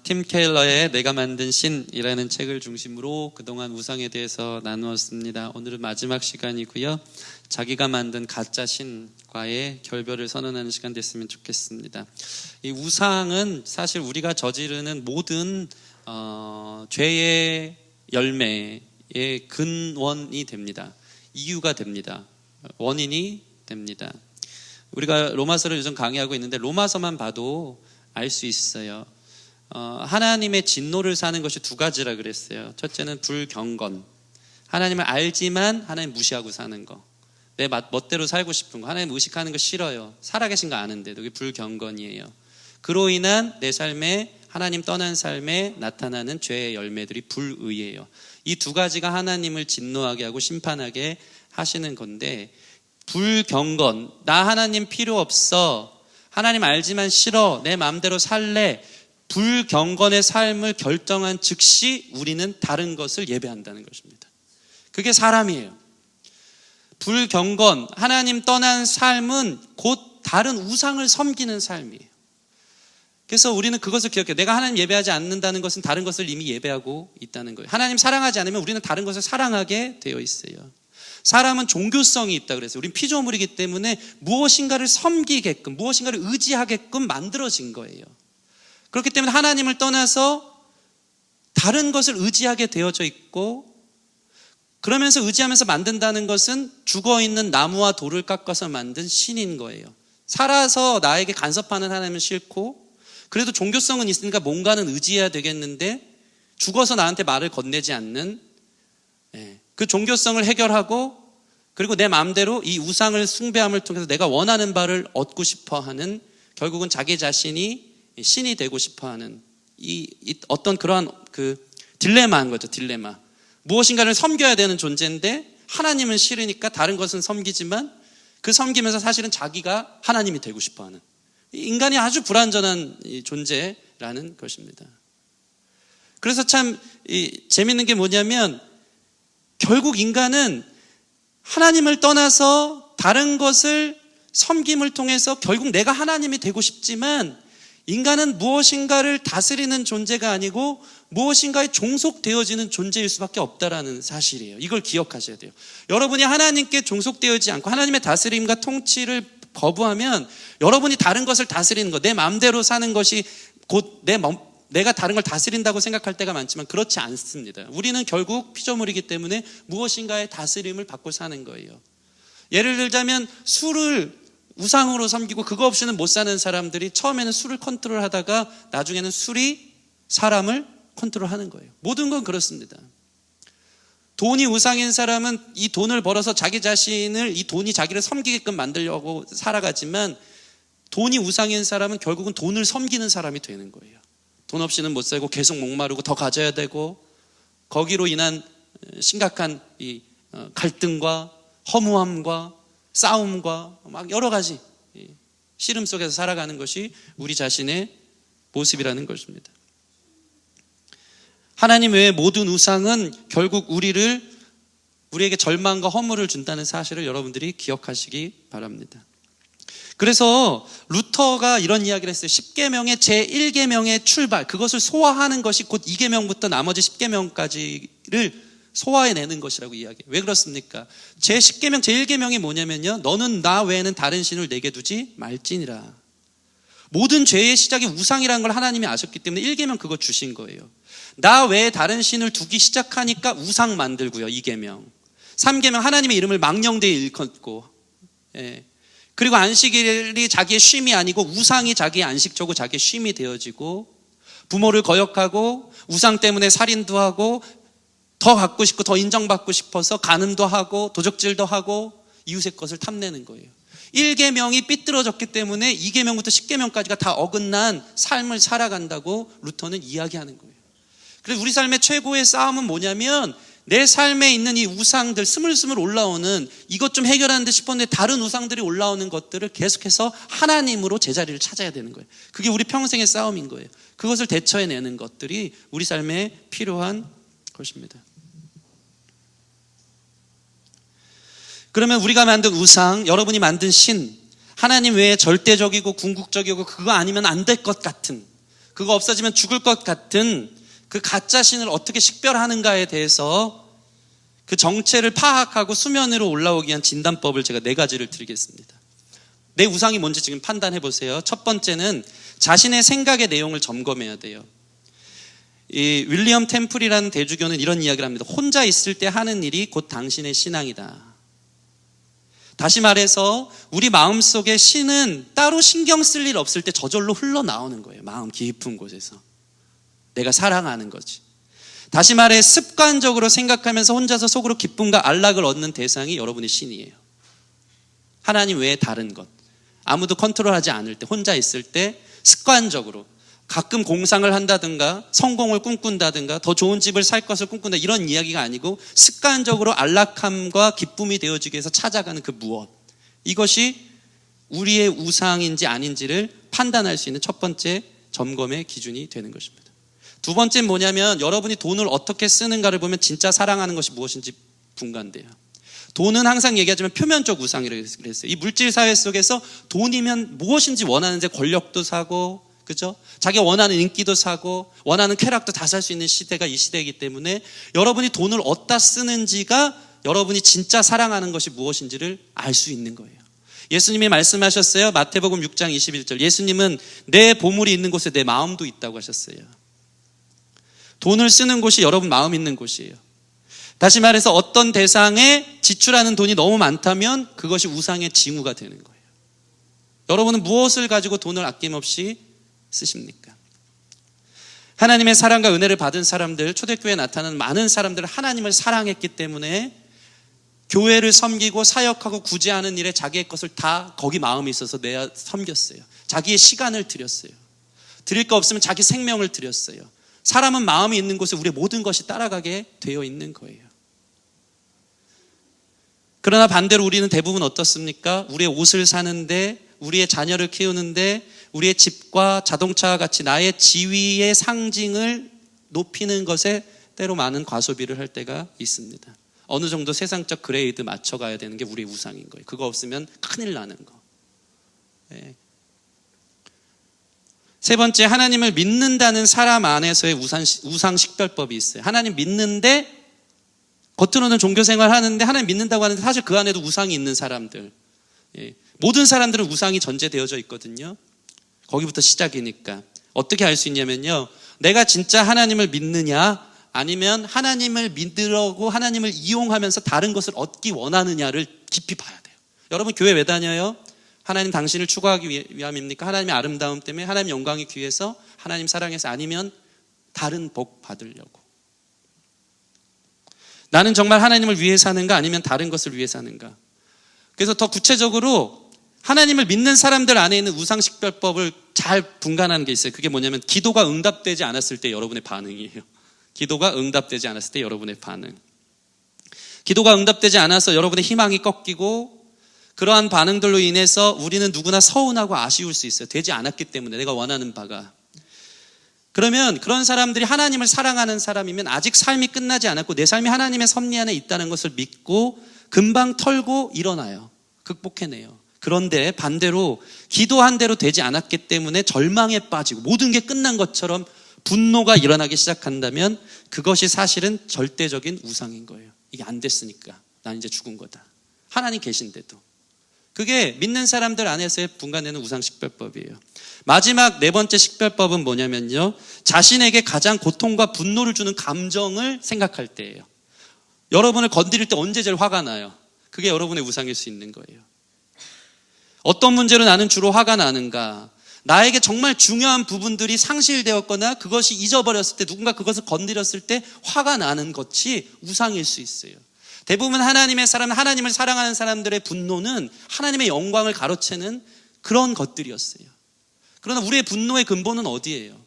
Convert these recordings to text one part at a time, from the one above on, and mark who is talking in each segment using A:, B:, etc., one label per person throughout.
A: 팀 켈러의 내가 만든 신이라는 책을 중심으로 그동안 우상에 대해서 나누었습니다. 오늘은 마지막 시간이고요. 자기가 만든 가짜 신과의 결별을 선언하는 시간 됐으면 좋겠습니다. 이 우상은 사실 우리가 저지르는 모든 죄의 열매의 근원이 됩니다. 이유가 됩니다. 원인이 됩니다. 우리가 로마서를 요즘 강의하고 있는데 로마서만 봐도 알 수 있어요. 하나님의 진노를 사는 것이 두 가지라 그랬어요. 첫째는 불경건, 하나님을 알지만 하나님 무시하고 사는 거, 내 멋대로 살고 싶은 거, 하나님 의식하는 거 싫어요. 살아계신 거 아는데도 그게 불경건이에요. 그로 인한 내 삶에, 하나님 떠난 삶에 나타나는 죄의 열매들이 불의예요. 이 두 가지가 하나님을 진노하게 하고 심판하게 하시는 건데, 불경건, 나 하나님 필요 없어, 하나님 알지만 싫어, 내 마음대로 살래, 불경건의 삶을 결정한 즉시 우리는 다른 것을 예배한다는 것입니다. 그게 사람이에요. 불경건, 하나님 떠난 삶은 곧 다른 우상을 섬기는 삶이에요. 그래서 우리는 그것을 기억해요. 내가 하나님 예배하지 않는다는 것은 다른 것을 이미 예배하고 있다는 거예요. 하나님 사랑하지 않으면 우리는 다른 것을 사랑하게 되어 있어요. 사람은 종교성이 있다 그랬어요. 우린 피조물이기 때문에 무엇인가를 섬기게끔, 무엇인가를 의지하게끔 만들어진 거예요. 그렇기 때문에 하나님을 떠나서 다른 것을 의지하게 되어져 있고, 그러면서 의지하면서 만든다는 것은 죽어있는 나무와 돌을 깎아서 만든 신인 거예요. 살아서 나에게 간섭하는 하나님은 싫고, 그래도 종교성은 있으니까 뭔가는 의지해야 되겠는데 죽어서 나한테 말을 건네지 않는, 그 종교성을 해결하고, 그리고 내 마음대로 이 우상을 숭배함을 통해서 내가 원하는 바를 얻고 싶어하는, 결국은 자기 자신이 신이 되고 싶어하는 이 어떤 그러한 그 딜레마인 거죠. 딜레마. 무엇인가를 섬겨야 되는 존재인데 하나님은 싫으니까 다른 것은 섬기지만 그 섬기면서 사실은 자기가 하나님이 되고 싶어하는, 인간이 아주 불완전한 존재라는 것입니다. 그래서 참 재밌는 게 뭐냐면, 결국 인간은 하나님을 떠나서 다른 것을 섬김을 통해서 결국 내가 하나님이 되고 싶지만, 인간은 무엇인가를 다스리는 존재가 아니고 무엇인가에 종속되어지는 존재일 수밖에 없다라는 사실이에요. 이걸 기억하셔야 돼요. 여러분이 하나님께 종속되어지지 않고 하나님의 다스림과 통치를 거부하면 여러분이 다른 것을 다스리는 것, 내 마음대로 사는 것이 곧 내가 다른 걸 다스린다고 생각할 때가 많지만 그렇지 않습니다. 우리는 결국 피조물이기 때문에 무엇인가의 다스림을 받고 사는 거예요. 예를 들자면 술을 우상으로 섬기고 그거 없이는 못 사는 사람들이 처음에는 술을 컨트롤하다가 나중에는 술이 사람을 컨트롤하는 거예요. 모든 건 그렇습니다. 돈이 우상인 사람은 이 돈을 벌어서 자기 자신을, 이 돈이 자기를 섬기게끔 만들려고 살아가지만, 돈이 우상인 사람은 결국은 돈을 섬기는 사람이 되는 거예요. 돈 없이는 못 살고 계속 목마르고 더 가져야 되고, 거기로 인한 심각한 이 갈등과 허무함과 싸움과 막 여러 가지 씨름 속에서 살아가는 것이 우리 자신의 모습이라는 것입니다. 하나님 외의 모든 우상은 결국 우리에게 절망과 허물을 준다는 사실을 여러분들이 기억하시기 바랍니다. 그래서 루터가 이런 이야기를 했어요. 10계명의 제1계명의 출발, 그것을 소화하는 것이 곧 2계명부터 나머지 10계명까지를 소화해내는 것이라고 이야기해요. 왜 그렇습니까? 제10계명, 제1계명이 뭐냐면요, 너는 나 외에는 다른 신을 내게 두지 말지니라. 모든 죄의 시작이 우상이라는 걸 하나님이 아셨기 때문에 1계명 그거 주신 거예요. 나 외에 다른 신을 두기 시작하니까 우상 만들고요. 2계명. 3계명 하나님의 이름을 망령되이 일컫고, 그리고 안식일이 자기의 쉼이 아니고 우상이 자기의 안식처고 자기의 쉼이 되어지고, 부모를 거역하고 우상 때문에 살인도 하고 더 갖고 싶고 더 인정받고 싶어서 간음도 하고 도적질도 하고 이웃의 것을 탐내는 거예요. 1계명이 삐뚤어졌기 때문에 2계명부터 10계명까지가 다 어긋난 삶을 살아간다고 루터는 이야기하는 거예요. 그래서 우리 삶의 최고의 싸움은 뭐냐면, 내 삶에 있는 이 우상들, 스물스물 올라오는, 이것 좀 해결하는 듯 싶었는데 다른 우상들이 올라오는 것들을 계속해서 하나님으로 제자리를 찾아야 되는 거예요. 그게 우리 평생의 싸움인 거예요. 그것을 대처해내는 것들이 우리 삶에 필요한 것입니다. 그러면 우리가 만든 우상, 여러분이 만든 신, 하나님 외에 절대적이고 궁극적이고 그거 아니면 안 될 것 같은 그거 없어지면 죽을 것 같은 그 가짜 신을 어떻게 식별하는가에 대해서 그 정체를 파악하고 수면 위로 올라오기 위한 진단법을 제가 4가지를 드리겠습니다. 내 우상이 뭔지 지금 판단해 보세요. 첫 번째는 자신의 생각의 내용을 점검해야 돼요. 이 윌리엄 템플이라는 대주교는 이런 이야기를 합니다. 혼자 있을 때 하는 일이 곧 당신의 신앙이다. 다시 말해서 우리 마음속에 신은 따로 신경 쓸 일 없을 때 저절로 흘러나오는 거예요. 마음 깊은 곳에서. 내가 사랑하는 거지. 다시 말해 습관적으로 생각하면서 혼자서 속으로 기쁨과 안락을 얻는 대상이 여러분의 신이에요. 하나님 외에 다른 것. 아무도 컨트롤하지 않을 때, 혼자 있을 때 습관적으로 가끔 공상을 한다든가 성공을 꿈꾼다든가 더 좋은 집을 살 것을 꿈꾼다, 이런 이야기가 아니고 습관적으로 안락함과 기쁨이 되어지기 위해서 찾아가는 그 무엇, 이것이 우리의 우상인지 아닌지를 판단할 수 있는 첫 번째 점검의 기준이 되는 것입니다. 두 번째는 뭐냐면 여러분이 돈을 어떻게 쓰는가를 보면 진짜 사랑하는 것이 무엇인지 분간돼요. 돈은 항상 얘기하지만 표면적 우상이라고 그랬어요. 이 물질 사회 속에서 돈이면 무엇인지 원하는데 권력도 사고, 그죠? 자기가 원하는 인기도 사고 원하는 쾌락도 다 살 수 있는 시대가 이 시대이기 때문에 여러분이 돈을 어디다 쓰는지가 여러분이 진짜 사랑하는 것이 무엇인지를 알 수 있는 거예요. 예수님이 말씀하셨어요. 마태복음 6장 21절. 예수님은 내 보물이 있는 곳에 내 마음도 있다고 하셨어요. 돈을 쓰는 곳이 여러분 마음 있는 곳이에요. 다시 말해서 어떤 대상에 지출하는 돈이 너무 많다면 그것이 우상의 징후가 되는 거예요. 여러분은 무엇을 가지고 돈을 아낌없이 쓰십니까? 하나님의 사랑과 은혜를 받은 사람들, 초대교회에 나타나는 많은 사람들은 하나님을 사랑했기 때문에 교회를 섬기고 사역하고 구제하는 일에 자기의 것을 다 거기 마음이 있어서 내어 섬겼어요. 자기의 시간을 드렸어요. 드릴 거 없으면 자기 생명을 드렸어요. 사람은 마음이 있는 곳에 우리의 모든 것이 따라가게 되어 있는 거예요. 그러나 반대로 우리는 대부분 어떻습니까? 우리의 옷을 사는데, 우리의 자녀를 키우는데, 우리의 집과 자동차와 같이 나의 지위의 상징을 높이는 것에 때로 많은 과소비를 할 때가 있습니다. 어느 정도 세상적 그레이드 맞춰가야 되는 게 우리의 우상인 거예요. 그거 없으면 큰일 나는 거. 네. 세 번째, 하나님을 믿는다는 사람 안에서의 우상 식별법이 있어요. 하나님 믿는데, 겉으로는 종교생활 하는데 하나님 믿는다고 하는데 사실 그 안에도 우상이 있는 사람들. 예. 모든 사람들은 우상이 전제되어져 있거든요. 거기부터 시작이니까. 어떻게 알 수 있냐면요, 내가 진짜 하나님을 믿느냐 아니면 하나님을 믿으려고 하나님을 이용하면서 다른 것을 얻기 원하느냐를 깊이 봐야 돼요. 여러분 교회 왜 다녀요? 하나님 당신을 추구하기 위함입니까? 하나님의 아름다움 때문에, 하나님 영광이 귀해서, 하나님 사랑해서, 아니면 다른 복 받으려고? 나는 정말 하나님을 위해 사는가 아니면 다른 것을 위해 사는가? 그래서 더 구체적으로 하나님을 믿는 사람들 안에 있는 우상식별법을 잘 분간하는 게 있어요. 그게 뭐냐면 기도가 응답되지 않았을 때 여러분의 반응이에요. 기도가 응답되지 않았을 때 여러분의 반응. 기도가 응답되지 않아서 여러분의 희망이 꺾이고, 그러한 반응들로 인해서 우리는 누구나 서운하고 아쉬울 수 있어요. 되지 않았기 때문에, 내가 원하는 바가. 그러면 그런 사람들이 하나님을 사랑하는 사람이면 아직 삶이 끝나지 않았고 내 삶이 하나님의 섭리 안에 있다는 것을 믿고 금방 털고 일어나요. 극복해내요. 그런데 반대로 기도한 대로 되지 않았기 때문에 절망에 빠지고 모든 게 끝난 것처럼 분노가 일어나기 시작한다면 그것이 사실은 절대적인 우상인 거예요. 이게 안 됐으니까 난 이제 죽은 거다. 하나님 계신데도. 그게 믿는 사람들 안에서의 분간되는 우상식별법이에요. 마지막 4번째 식별법은 뭐냐면요, 자신에게 가장 고통과 분노를 주는 감정을 생각할 때예요. 여러분을 건드릴 때 언제 제일 화가 나요? 그게 여러분의 우상일 수 있는 거예요. 어떤 문제로 나는 주로 화가 나는가? 나에게 정말 중요한 부분들이 상실되었거나 그것이 잊어버렸을 때, 누군가 그것을 건드렸을 때 화가 나는 것이 우상일 수 있어요. 대부분 하나님의 사람, 하나님을 사랑하는 사람들의 분노는 하나님의 영광을 가로채는 그런 것들이었어요. 그러나 우리의 분노의 근본은 어디예요?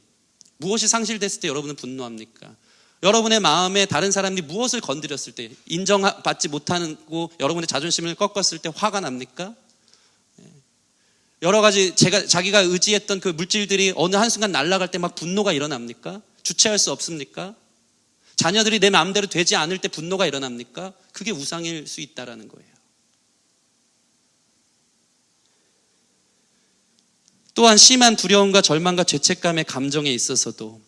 A: 무엇이 상실됐을 때 여러분은 분노합니까? 여러분의 마음에 다른 사람이 무엇을 건드렸을 때, 인정받지 못하고 여러분의 자존심을 꺾었을 때 화가 납니까? 여러 가지 자기가 의지했던 그 물질들이 어느 한순간 날아갈 때 막 분노가 일어납니까? 주체할 수 없습니까? 자녀들이 내 마음대로 되지 않을 때 분노가 일어납니까? 그게 우상일 수 있다는 거예요. 또한 심한 두려움과 절망과 죄책감의 감정에 있어서도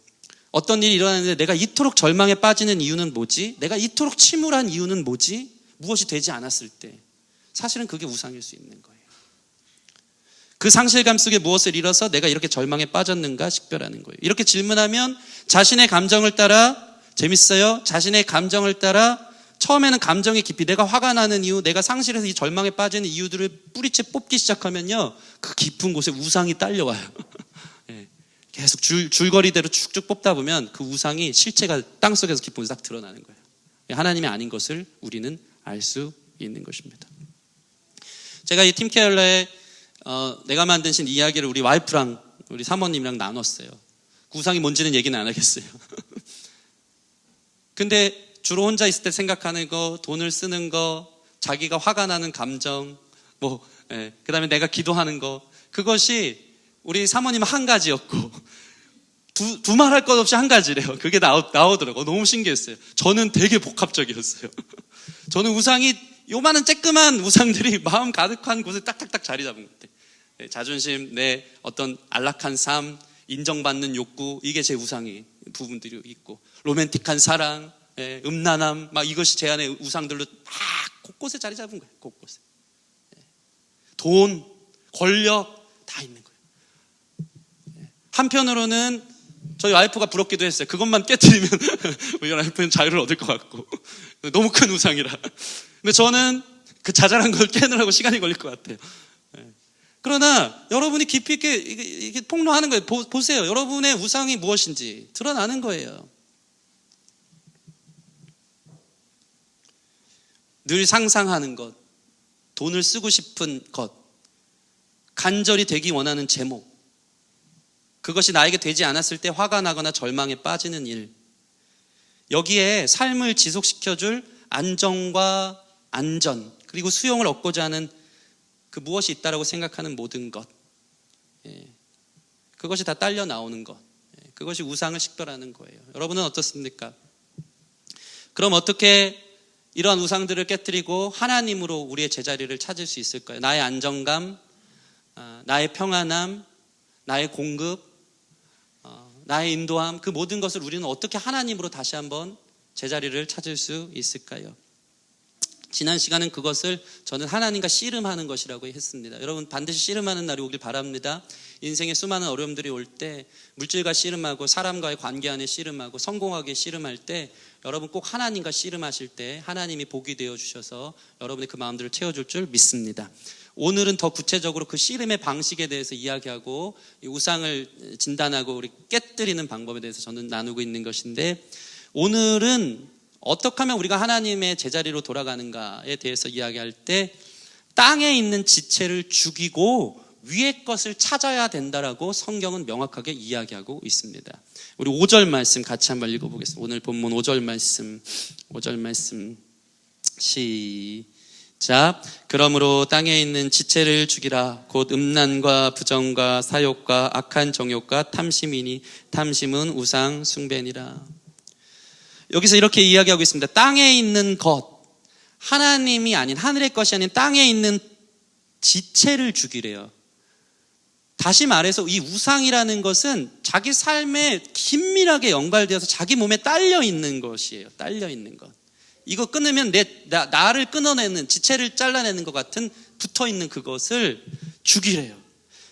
A: 어떤 일이 일어나는데 내가 이토록 절망에 빠지는 이유는 뭐지? 내가 이토록 침울한 이유는 뭐지? 무엇이 되지 않았을 때 사실은 그게 우상일 수 있는 거예요. 그 상실감 속에 무엇을 잃어서 내가 이렇게 절망에 빠졌는가 식별하는 거예요. 이렇게 질문하면 자신의 감정을 따라, 재밌어요? 자신의 감정을 따라 처음에는 감정의 깊이, 내가 화가 나는 이유, 내가 상실해서 이 절망에 빠지는 이유들을 뿌리채 뽑기 시작하면요, 그 깊은 곳에 우상이 딸려와요. 계속 줄거리대로 쭉쭉 뽑다 보면 그 우상이 실체가 땅속에서 깊은 곳에 딱 드러나는 거예요. 하나님이 아닌 것을 우리는 알 수 있는 것입니다. 제가 이 팀 케일러의 내가 만든 신 이야기를 우리 와이프랑 우리 사모님이랑 나눴어요. 그 우상이 뭔지는 얘기는 안 하겠어요. 근데 주로 혼자 있을 때 생각하는 거, 돈을 쓰는 거, 자기가 화가 나는 감정, 그 다음에 내가 기도하는 거, 그것이 우리 사모님은 한 가지였고 두말할 것 없이 한 가지래요. 그게 나오더라고요. 너무 신기했어요. 저는 되게 복합적이었어요. 저는 우상이 요만한 쬐끄만 우상들이 마음 가득한 곳에 딱딱딱 자리 잡은 것 같아요. 자존심, 내 어떤 안락한 삶, 인정받는 욕구, 이게 제 우상이 부분들이 있고, 로맨틱한 사랑, 음란함, 막 이것이 제 안에 우상들로 다 곳곳에 자리 잡은 거예요. 곳곳에. 돈, 권력 다 있는 거예요. 한편으로는 저희 와이프가 부럽기도 했어요. 그것만 깨트리면 우리 와이프는 자유를 얻을 것 같고, 너무 큰 우상이라. 근데 저는 그 자잘한 걸 깨느라고 시간이 걸릴 것 같아요. 그러나 여러분이 깊이 있게 이게 폭로하는 거예요. 보세요. 여러분의 우상이 무엇인지 드러나는 거예요. 늘 상상하는 것, 돈을 쓰고 싶은 것, 간절히 되기 원하는 제목, 그것이 나에게 되지 않았을 때 화가 나거나 절망에 빠지는 일, 여기에 삶을 지속시켜줄 안정과 안전, 그리고 수용을 얻고자 하는 그 무엇이 있다라고 생각하는 모든 것, 그것이 다 딸려 나오는 것, 그것이 우상을 식별하는 거예요. 여러분은 어떻습니까? 그럼 어떻게 이러한 우상들을 깨뜨리고 하나님으로 우리의 제자리를 찾을 수 있을까요? 나의 안정감, 나의 평안함, 나의 공급, 나의 인도함, 그 모든 것을 우리는 어떻게 하나님으로 다시 한번 제자리를 찾을 수 있을까요? 지난 시간은 그것을 저는 하나님과 씨름하는 것이라고 했습니다. 여러분 반드시 씨름하는 날이 오길 바랍니다. 인생에 수많은 어려움들이 올 때, 물질과 씨름하고 사람과의 관계 안에 씨름하고 성공하기에 씨름할 때, 여러분 꼭 하나님과 씨름하실 때 하나님이 복이 되어 주셔서 여러분의 그 마음들을 채워줄 줄 믿습니다. 오늘은 더 구체적으로 그 씨름의 방식에 대해서 이야기하고 우상을 진단하고 우리 깨뜨리는 방법에 대해서 저는 나누고 있는 것인데, 오늘은 어떻게 하면 우리가 하나님의 제자리로 돌아가는가에 대해서 이야기할 때 땅에 있는 지체를 죽이고 위의 것을 찾아야 된다라고 성경은 명확하게 이야기하고 있습니다. 우리 5절 말씀 같이 한번 읽어보겠습니다. 오늘 본문 5절 말씀 시작. 그러므로 땅에 있는 지체를 죽이라. 곧 음란과 부정과 사욕과 악한 정욕과 탐심이니 탐심은 우상 숭배니라. 여기서 이렇게 이야기하고 있습니다. 땅에 있는 것, 하나님이 아닌, 하늘의 것이 아닌 땅에 있는 지체를 죽이래요. 다시 말해서 이 우상이라는 것은 자기 삶에 긴밀하게 연관되어서 자기 몸에 딸려 있는 것이에요. 딸려 있는 것. 이거 끊으면 나를 끊어내는, 지체를 잘라내는 것 같은 붙어 있는 그것을 죽이래요.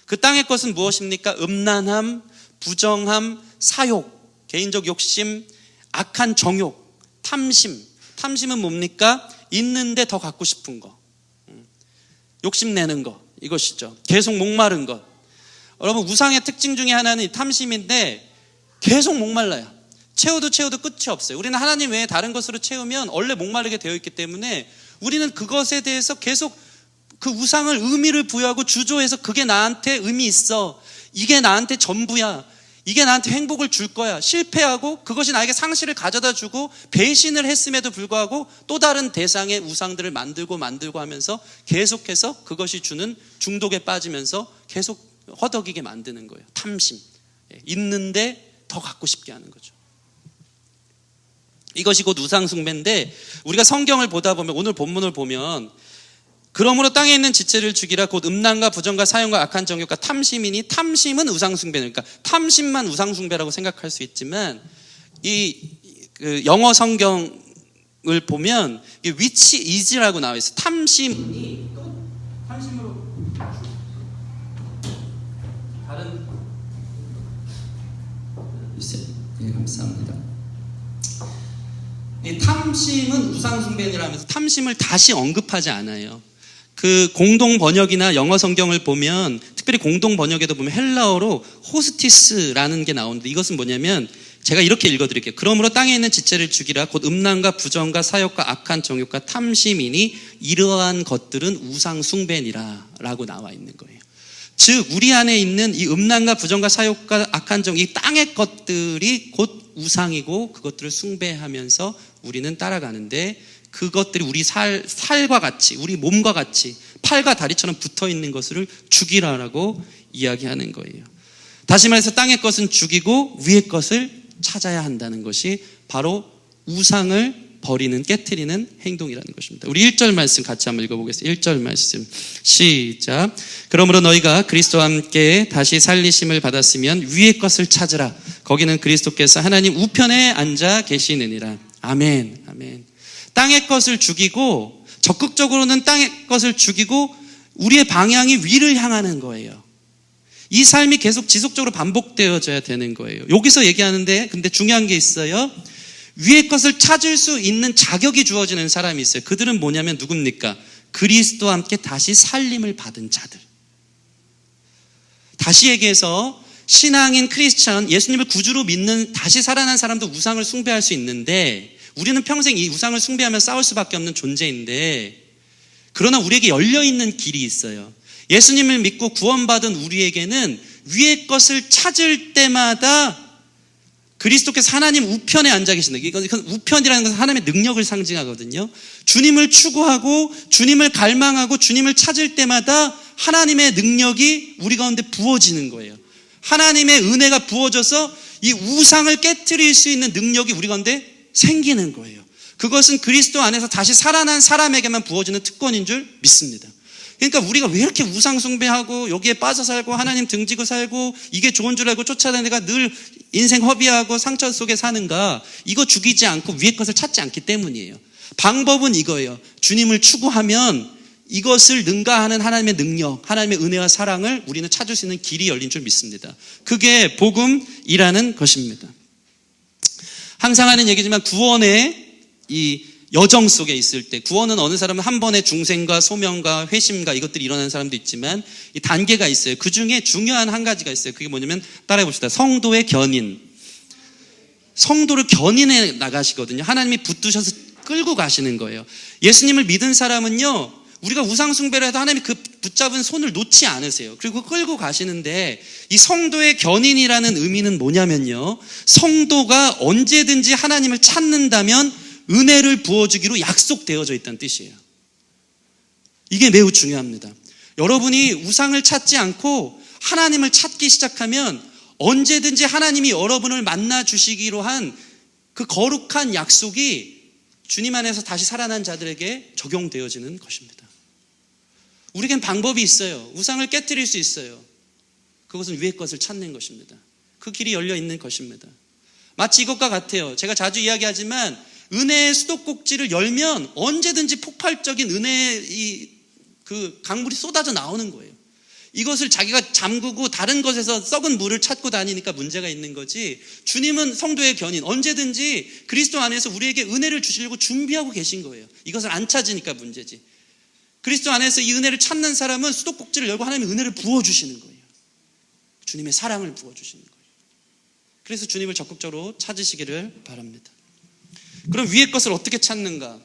A: 그 땅의 것은 무엇입니까? 음란함, 부정함, 사욕, 개인적 욕심, 악한 정욕, 탐심. 탐심은 뭡니까? 있는데 더 갖고 싶은 거, 욕심내는 거, 이것이죠. 계속 목마른 것. 여러분 우상의 특징 중에 하나는 이 탐심인데 계속 목말라요. 채워도 끝이 없어요. 우리는 하나님 외에 다른 것으로 채우면 원래 목마르게 되어 있기 때문에 우리는 그것에 대해서 계속 그 우상을 의미를 부여하고 주조해서 그게 나한테 의미 있어, 이게 나한테 전부야, 이게 나한테 행복을 줄 거야, 실패하고 그것이 나에게 상실을 가져다 주고 배신을 했음에도 불구하고 또 다른 대상의 우상들을 만들고 하면서 계속해서 그것이 주는 중독에 빠지면서 계속 허덕이게 만드는 거예요. 탐심. 있는데 더 갖고 싶게 하는 거죠. 이것이 곧 우상 숭배인데, 우리가 성경을 보다 보면, 오늘 본문을 보면 그러므로 땅에 있는 지체를 죽이라. 곧 음란과 부정과 사형과 악한 정욕과 탐심이니, 탐심은 우상숭배는, 그러니까 탐심만 우상숭배라고 생각할 수 있지만 그 영어 성경을 보면 which is라고 나와 있어요. 탐심이 탐심으로 다른 예, 감사합니다. 이 탐심은 우상숭배라면서 탐심을 다시 언급하지 않아요. 그 공동 번역이나 영어 성경을 보면, 특별히 공동 번역에도 보면 헬라어로 호스티스라는 게 나오는데, 이것은 뭐냐면 제가 이렇게 읽어드릴게요. 그러므로 땅에 있는 지체를 죽이라. 곧 음란과 부정과 사욕과 악한 정욕과 탐심이니 이러한 것들은 우상숭배니라 라고 나와 있는 거예요. 즉 우리 안에 있는 이 음란과 부정과 사욕과 악한 정욕, 이 땅의 것들이 곧 우상이고 그것들을 숭배하면서 우리는 따라가는데, 그것들이 우리 살과 같이, 우리 몸과 같이 팔과 다리처럼 붙어있는 것을 죽이라라고 이야기하는 거예요. 다시 말해서 땅의 것은 죽이고 위의 것을 찾아야 한다는 것이 바로 우상을 버리는, 깨트리는 행동이라는 것입니다. 우리 1절 말씀 같이 한번 읽어보겠습니다. 1절 말씀 시작. 그러므로 너희가 그리스도와 함께 다시 살리심을 받았으면 위의 것을 찾으라. 거기는 그리스도께서 하나님 우편에 앉아 계시느니라. 아멘. 아멘. 땅의 것을 죽이고, 적극적으로는 땅의 것을 죽이고 우리의 방향이 위를 향하는 거예요. 이 삶이 계속 지속적으로 반복되어져야 되는 거예요. 여기서 얘기하는데 근데 중요한 게 있어요. 위의 것을 찾을 수 있는 자격이 주어지는 사람이 있어요. 그들은 뭐냐면 누굽니까? 그리스도와 함께 다시 살림을 받은 자들. 다시 얘기해서 신앙인 크리스천, 예수님을 구주로 믿는 다시 살아난 사람도 우상을 숭배할 수 있는데, 우리는 평생 이 우상을 숭배하며 싸울 수밖에 없는 존재인데, 그러나 우리에게 열려있는 길이 있어요. 예수님을 믿고 구원받은 우리에게는 위의 것을 찾을 때마다 그리스도께서 하나님 우편에 앉아 계신다. 이건 우편이라는 것은 하나님의 능력을 상징하거든요. 주님을 추구하고 주님을 갈망하고 주님을 찾을 때마다 하나님의 능력이 우리 가운데 부어지는 거예요. 하나님의 은혜가 부어져서 이 우상을 깨트릴 수 있는 능력이 우리 가운데 생기는 거예요. 그것은 그리스도 안에서 다시 살아난 사람에게만 부어지는 특권인 줄 믿습니다. 그러니까 우리가 왜 이렇게 우상 숭배하고 여기에 빠져 살고 하나님 등지고 살고 이게 좋은 줄 알고 쫓아다니다가 늘 인생 허비하고 상처 속에 사는가? 이거 죽이지 않고 위의 것을 찾지 않기 때문이에요. 방법은 이거예요. 주님을 추구하면 이것을 능가하는 하나님의 능력, 하나님의 은혜와 사랑을 우리는 찾을 수 있는 길이 열린 줄 믿습니다. 그게 복음이라는 것입니다. 항상 하는 얘기지만 구원의 이 여정 속에 있을 때, 구원은 어느 사람은 한 번에 중생과 소명과 회심과 이것들이 일어나는 사람도 있지만 이 단계가 있어요. 그 중에 중요한 한 가지가 있어요. 그게 뭐냐면 따라해 봅시다. 성도의 견인. 성도를 견인해 나가시거든요. 하나님이 붙드셔서 끌고 가시는 거예요. 예수님을 믿은 사람은요, 우리가 우상 숭배를 해도 하나님이 그 붙잡은 손을 놓지 않으세요. 그리고 끌고 가시는데, 이 성도의 견인이라는 의미는 뭐냐면요, 성도가 언제든지 하나님을 찾는다면 은혜를 부어주기로 약속되어져 있다는 뜻이에요. 이게 매우 중요합니다. 여러분이 우상을 찾지 않고 하나님을 찾기 시작하면 언제든지 하나님이 여러분을 만나 주시기로 한 그 거룩한 약속이 주님 안에서 다시 살아난 자들에게 적용되어지는 것입니다. 우리에겐 방법이 있어요. 우상을 깨트릴 수 있어요. 그것은 위의 것을 찾는 것입니다. 그 길이 열려 있는 것입니다. 마치 이것과 같아요. 제가 자주 이야기하지만 은혜의 수도꼭지를 열면 언제든지 폭발적인 은혜의 그 강물이 쏟아져 나오는 거예요. 이것을 자기가 잠그고 다른 것에서 썩은 물을 찾고 다니니까 문제가 있는 거지, 주님은 성도의 견인, 언제든지 그리스도 안에서 우리에게 은혜를 주시려고 준비하고 계신 거예요. 이것을 안 찾으니까 문제지. 그리스도 안에서 이 은혜를 찾는 사람은 수도꼭지를 열고 하나님의 은혜를 부어주시는 거예요. 주님의 사랑을 부어주시는 거예요. 그래서 주님을 적극적으로 찾으시기를 바랍니다. 그럼 위의 것을 어떻게 찾는가?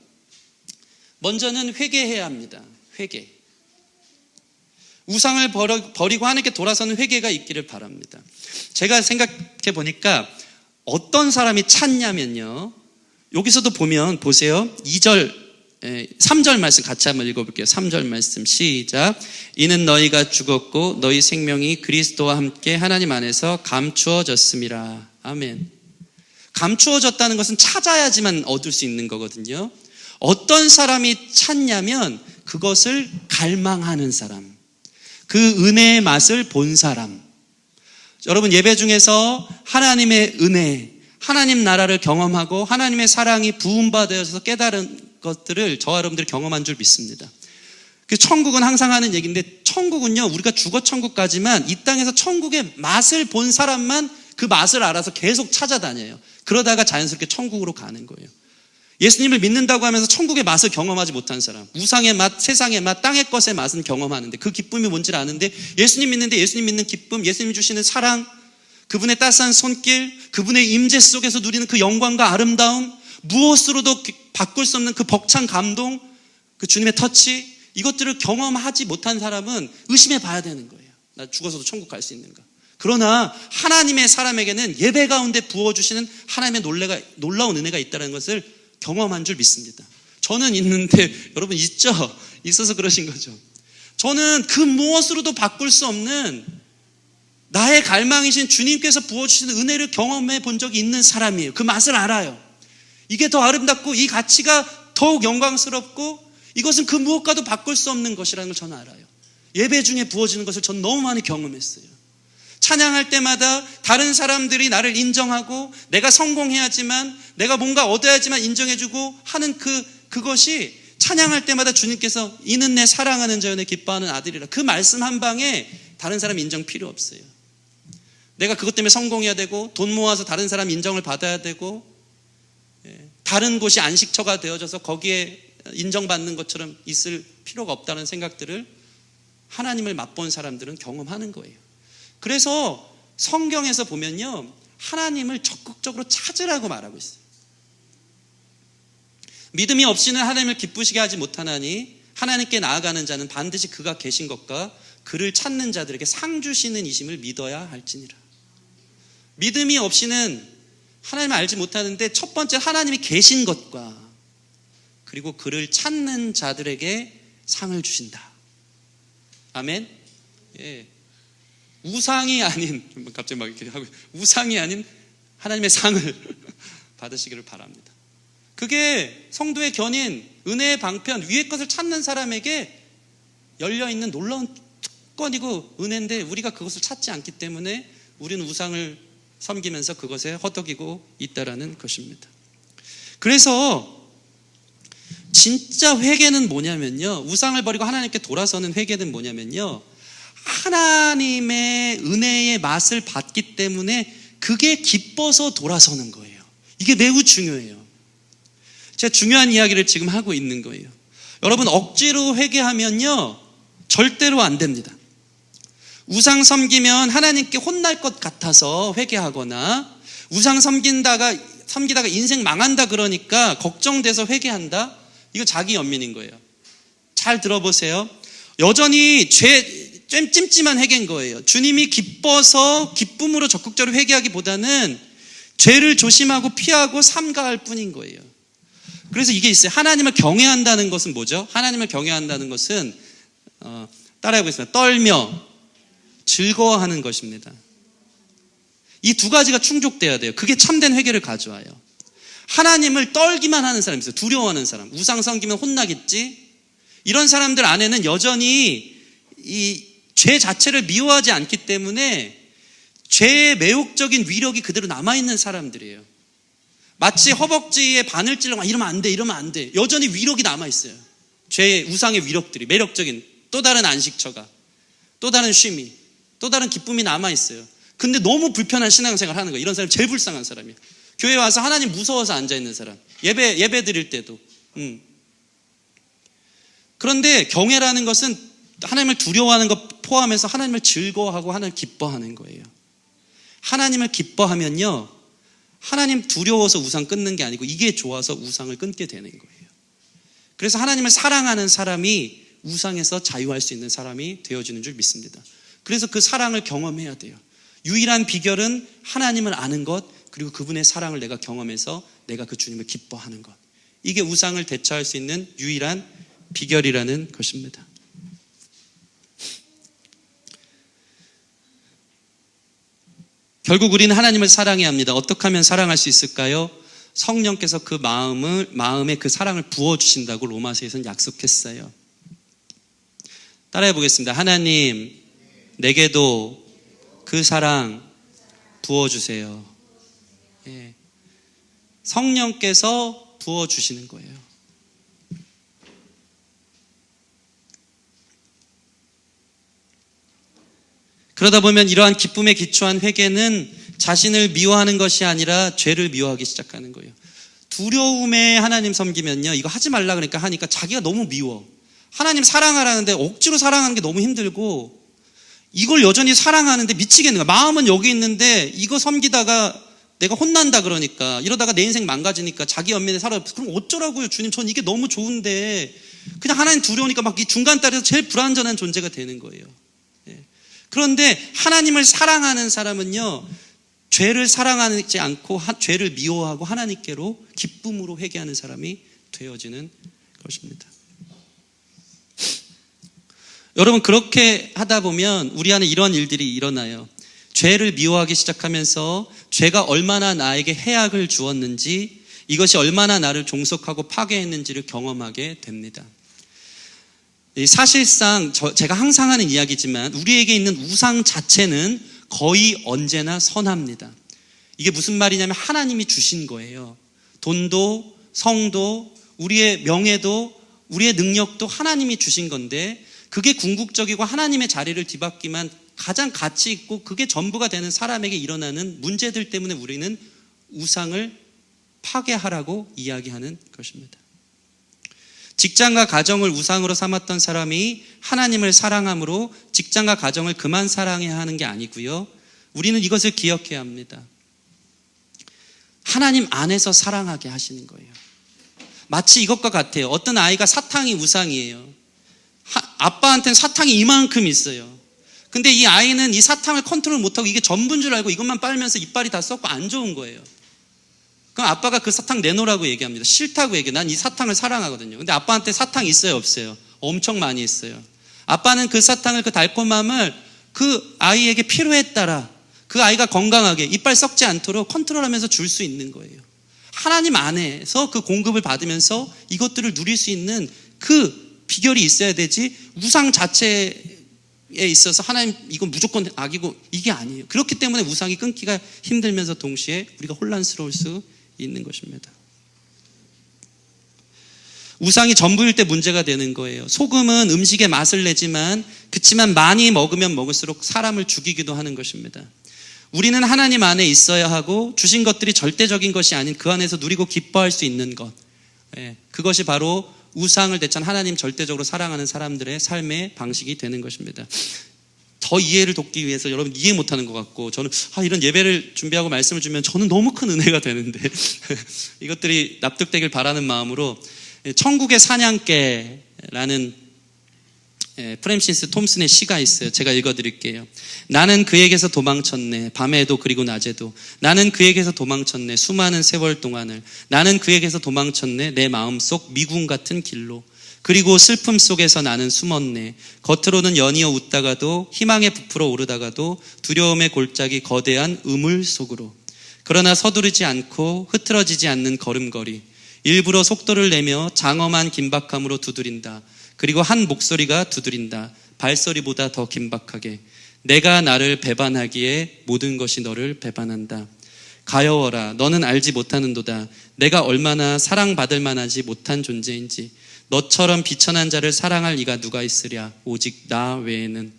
A: 먼저는 회개해야 합니다. 회개. 우상을 버리고 하나님께 돌아서는 회개가 있기를 바랍니다. 제가 생각해 보니까 어떤 사람이 찾냐면요, 여기서도 보면 보세요. 3절 말씀 같이 한번 읽어볼게요. 3절 말씀 시작. 이는 너희가 죽었고 너희 생명이 그리스도와 함께 하나님 안에서 감추어졌음이라. 아멘. 감추어졌다는 것은 찾아야지만 얻을 수 있는 거거든요. 어떤 사람이 찾냐면 그것을 갈망하는 사람, 그 은혜의 맛을 본 사람. 여러분, 예배 중에서 하나님의 은혜, 하나님 나라를 경험하고 하나님의 사랑이 부음받아서 깨달은 것들을 저와 여러분들이 경험한 줄 믿습니다. 천국은 항상 하는 얘기인데, 천국은요, 우리가 죽어 천국 가지만 이 땅에서 천국의 맛을 본 사람만 그 맛을 알아서 계속 찾아다녀요. 그러다가 자연스럽게 천국으로 가는 거예요. 예수님을 믿는다고 하면서 천국의 맛을 경험하지 못한 사람, 우상의 맛, 세상의 맛, 땅의 것의 맛은 경험하는데 그 기쁨이 뭔지를 아는데, 예수님 믿는데 예수님 믿는 기쁨, 예수님 주시는 사랑, 그분의 따스한 손길, 그분의 임재 속에서 누리는 그 영광과 아름다움, 무엇으로도 바꿀 수 없는 그 벅찬 감동, 그 주님의 터치, 이것들을 경험하지 못한 사람은 의심해 봐야 되는 거예요. 나 죽어서도 천국 갈 수 있는가? 그러나 하나님의 사람에게는 예배 가운데 부어주시는 하나님의 놀라운 은혜가 있다는 것을 경험한 줄 믿습니다. 저는 있는데 여러분 있죠? 있어서 그러신 거죠. 저는 그 무엇으로도 바꿀 수 없는 나의 갈망이신 주님께서 부어주시는 은혜를 경험해 본 적이 있는 사람이에요. 그 맛을 알아요. 이게 더 아름답고 이 가치가 더욱 영광스럽고 이것은 그 무엇과도 바꿀 수 없는 것이라는 걸 저는 알아요. 예배 중에 부어지는 것을 저는 너무 많이 경험했어요. 찬양할 때마다 다른 사람들이 나를 인정하고 내가 성공해야지만, 내가 뭔가 얻어야지만 인정해주고 하는 그것이 찬양할 때마다 주님께서 이는 내 사랑하는 자여 내 기뻐하는 아들이라, 그 말씀 한 방에 다른 사람 인정 필요 없어요. 내가 그것 때문에 성공해야 되고 돈 모아서 다른 사람 인정을 받아야 되고 다른 곳이 안식처가 되어져서 거기에 인정받는 것처럼 있을 필요가 없다는 생각들을 하나님을 맛본 사람들은 경험하는 거예요. 그래서 성경에서 보면요, 하나님을 적극적으로 찾으라고 말하고 있어요. 믿음이 없이는 하나님을 기쁘시게 하지 못하나니 하나님께 나아가는 자는 반드시 그가 계신 것과 그를 찾는 자들에게 상 주시는 이심을 믿어야 할지니라. 믿음이 없이는 하나님을 알지 못하는데, 첫 번째 하나님이 계신 것과 그리고 그를 찾는 자들에게 상을 주신다. 아멘. 예. 우상이 아닌, 갑자기 막 이렇게 하고, 우상이 아닌 하나님의 상을 받으시기를 바랍니다. 그게 성도의 견인, 은혜의 방편, 위의 것을 찾는 사람에게 열려있는 놀라운 특권이고 은혜인데, 우리가 그것을 찾지 않기 때문에 우리는 우상을 섬기면서 그것에 허덕이고 있다라는 것입니다. 그래서 진짜 회개는 뭐냐면요, 우상을 버리고 하나님께 돌아서는 회개는 뭐냐면요, 하나님의 은혜의 맛을 받기 때문에 그게 기뻐서 돌아서는 거예요. 이게 매우 중요해요. 제가 중요한 이야기를 지금 하고 있는 거예요. 여러분, 억지로 회개하면요 절대로 안 됩니다. 우상 섬기면 하나님께 혼날 것 같아서 회개하거나, 우상 섬기다가 인생 망한다 그러니까 걱정돼서 회개한다, 이거 자기 연민인 거예요. 잘 들어보세요. 여전히 찜찜한 회개인 거예요. 주님이 기뻐서 기쁨으로 적극적으로 회개하기보다는 죄를 조심하고 피하고 삼가할 뿐인 거예요. 그래서 이게 있어요. 하나님을 경외한다는 것은 뭐죠? 하나님을 경외한다는 것은 따라해보겠습니다. 떨며 즐거워하는 것입니다. 이 두 가지가 충족돼야 돼요. 그게 참된 회개를 가져와요. 하나님을 떨기만 하는 사람이 있어요. 두려워하는 사람. 우상 섬기면 혼나겠지? 이런 사람들 안에는 여전히 이 죄 자체를 미워하지 않기 때문에 죄의 매혹적인 위력이 그대로 남아있는 사람들이에요. 마치 허벅지에 바늘 찔러 막 이러면 안 돼, 이러면 안 돼. 여전히 위력이 남아있어요. 죄의 우상의 위력들이, 매력적인 또 다른 안식처가, 또 다른 쉼이, 또 다른 기쁨이 남아있어요. 근데 너무 불편한 신앙생활 하는 거예요. 이런 사람이 제일 불쌍한 사람이에요. 교회 와서 하나님 무서워서 앉아있는 사람, 예배 드릴 때도. 그런데 경외라는 것은 하나님을 두려워하는 것 포함해서 하나님을 즐거워하고 하나님을 기뻐하는 거예요. 하나님을 기뻐하면요, 하나님 두려워서 우상 끊는 게 아니고 이게 좋아서 우상을 끊게 되는 거예요. 그래서 하나님을 사랑하는 사람이 우상에서 자유할 수 있는 사람이 되어지는 줄 믿습니다. 그래서 그 사랑을 경험해야 돼요. 유일한 비결은 하나님을 아는 것, 그리고 그분의 사랑을 내가 경험해서 내가 그 주님을 기뻐하는 것. 이게 우상을 대처할 수 있는 유일한 비결이라는 것입니다. 결국 우리는 하나님을 사랑해야 합니다. 어떻게 하면 사랑할 수 있을까요? 성령께서 그 마음에 그 사랑을 부어주신다고 로마서에서는 약속했어요. 따라해 보겠습니다. 하나님, 내게도 그 사랑 부어주세요. 예. 성령께서 부어주시는 거예요. 그러다 보면 이러한 기쁨에 기초한 회개는 자신을 미워하는 것이 아니라 죄를 미워하기 시작하는 거예요. 두려움에 하나님 섬기면요, 이거 하지 말라 그러니까 하니까 자기가 너무 미워. 하나님 사랑하라는데 억지로 사랑하는 게 너무 힘들고, 이걸 여전히 사랑하는데 미치겠는 거야. 마음은 여기 있는데 이거 섬기다가 내가 혼난다 그러니까, 이러다가 내 인생 망가지니까 자기 연민에 살아요. 그럼 어쩌라고요, 주님? 전 이게 너무 좋은데. 그냥 하나님 두려우니까 막 이 중간다리에서 제일 불완전한 존재가 되는 거예요. 예. 그런데 하나님을 사랑하는 사람은요, 죄를 사랑하지 않고 죄를 미워하고 하나님께로 기쁨으로 회개하는 사람이 되어지는 것입니다. 여러분, 그렇게 하다 보면 우리 안에 이런 일들이 일어나요. 죄를 미워하기 시작하면서 죄가 얼마나 나에게 해악을 주었는지, 이것이 얼마나 나를 종속하고 파괴했는지를 경험하게 됩니다. 사실상 제가 항상 하는 이야기지만 우리에게 있는 우상 자체는 거의 언제나 선합니다. 이게 무슨 말이냐면 하나님이 주신 거예요. 돈도, 성도, 우리의 명예도, 우리의 능력도 하나님이 주신 건데, 그게 궁극적이고 하나님의 자리를 뒤받기만 가장 가치 있고 그게 전부가 되는 사람에게 일어나는 문제들 때문에 우리는 우상을 파괴하라고 이야기하는 것입니다. 직장과 가정을 우상으로 삼았던 사람이 하나님을 사랑함으로 직장과 가정을 그만 사랑해야 하는 게 아니고요. 우리는 이것을 기억해야 합니다. 하나님 안에서 사랑하게 하시는 거예요. 마치 이것과 같아요. 어떤 아이가 사탕이 우상이에요. 아빠한테는 사탕이 이만큼 있어요. 근데 이 아이는 이 사탕을 컨트롤 못하고 이게 전부인 줄 알고 이것만 빨면서 이빨이 다 썩고 안 좋은 거예요. 그럼 아빠가 그 사탕 내놓으라고 얘기합니다. 싫다고 얘기해요. 난 이 사탕을 사랑하거든요. 근데 아빠한테 사탕 있어요, 없어요? 엄청 많이 있어요. 아빠는 그 사탕을, 그 달콤함을 그 아이에게 필요에 따라 그 아이가 건강하게 이빨 썩지 않도록 컨트롤하면서 줄 수 있는 거예요. 하나님 안에서 그 공급을 받으면서 이것들을 누릴 수 있는 그 비결이 있어야 되지, 우상 자체에 있어서 하나님 이건 무조건 악이고 이게 아니에요. 그렇기 때문에 우상이 끊기가 힘들면서 동시에 우리가 혼란스러울 수 있는 것입니다. 우상이 전부일 때 문제가 되는 거예요. 소금은 음식에 맛을 내지만 그치만 많이 먹으면 먹을수록 사람을 죽이기도 하는 것입니다. 우리는 하나님 안에 있어야 하고 주신 것들이 절대적인 것이 아닌 그 안에서 누리고 기뻐할 수 있는 것, 그것이 바로 우상을 대찬 하나님 절대적으로 사랑하는 사람들의 삶의 방식이 되는 것입니다. 더 이해를 돕기 위해서 여러분 이해 못하는 것 같고, 저는 이런 예배를 준비하고 말씀을 주면 저는 너무 큰 은혜가 되는데 이것들이 납득되길 바라는 마음으로 천국의 사냥개라는 프랜시스 톰슨의 시가 있어요. 제가 읽어드릴게요. 나는 그에게서 도망쳤네, 밤에도 그리고 낮에도. 나는 그에게서 도망쳤네, 수많은 세월 동안을. 나는 그에게서 도망쳤네, 내 마음속 미궁 같은 길로. 그리고 슬픔 속에서 나는 숨었네. 겉으로는 연이어 웃다가도, 희망에 부풀어 오르다가도 두려움의 골짜기 거대한 우물 속으로. 그러나 서두르지 않고 흐트러지지 않는 걸음걸이, 일부러 속도를 내며 장엄한 긴박함으로 두드린다. 그리고 한 목소리가 두드린다. 발소리보다 더 긴박하게. 내가 나를 배반하기에 모든 것이 너를 배반한다. 가여워라, 너는 알지 못하는도다. 내가 얼마나 사랑받을 만하지 못한 존재인지. 너처럼 비천한 자를 사랑할 이가 누가 있으랴, 오직 나 외에는.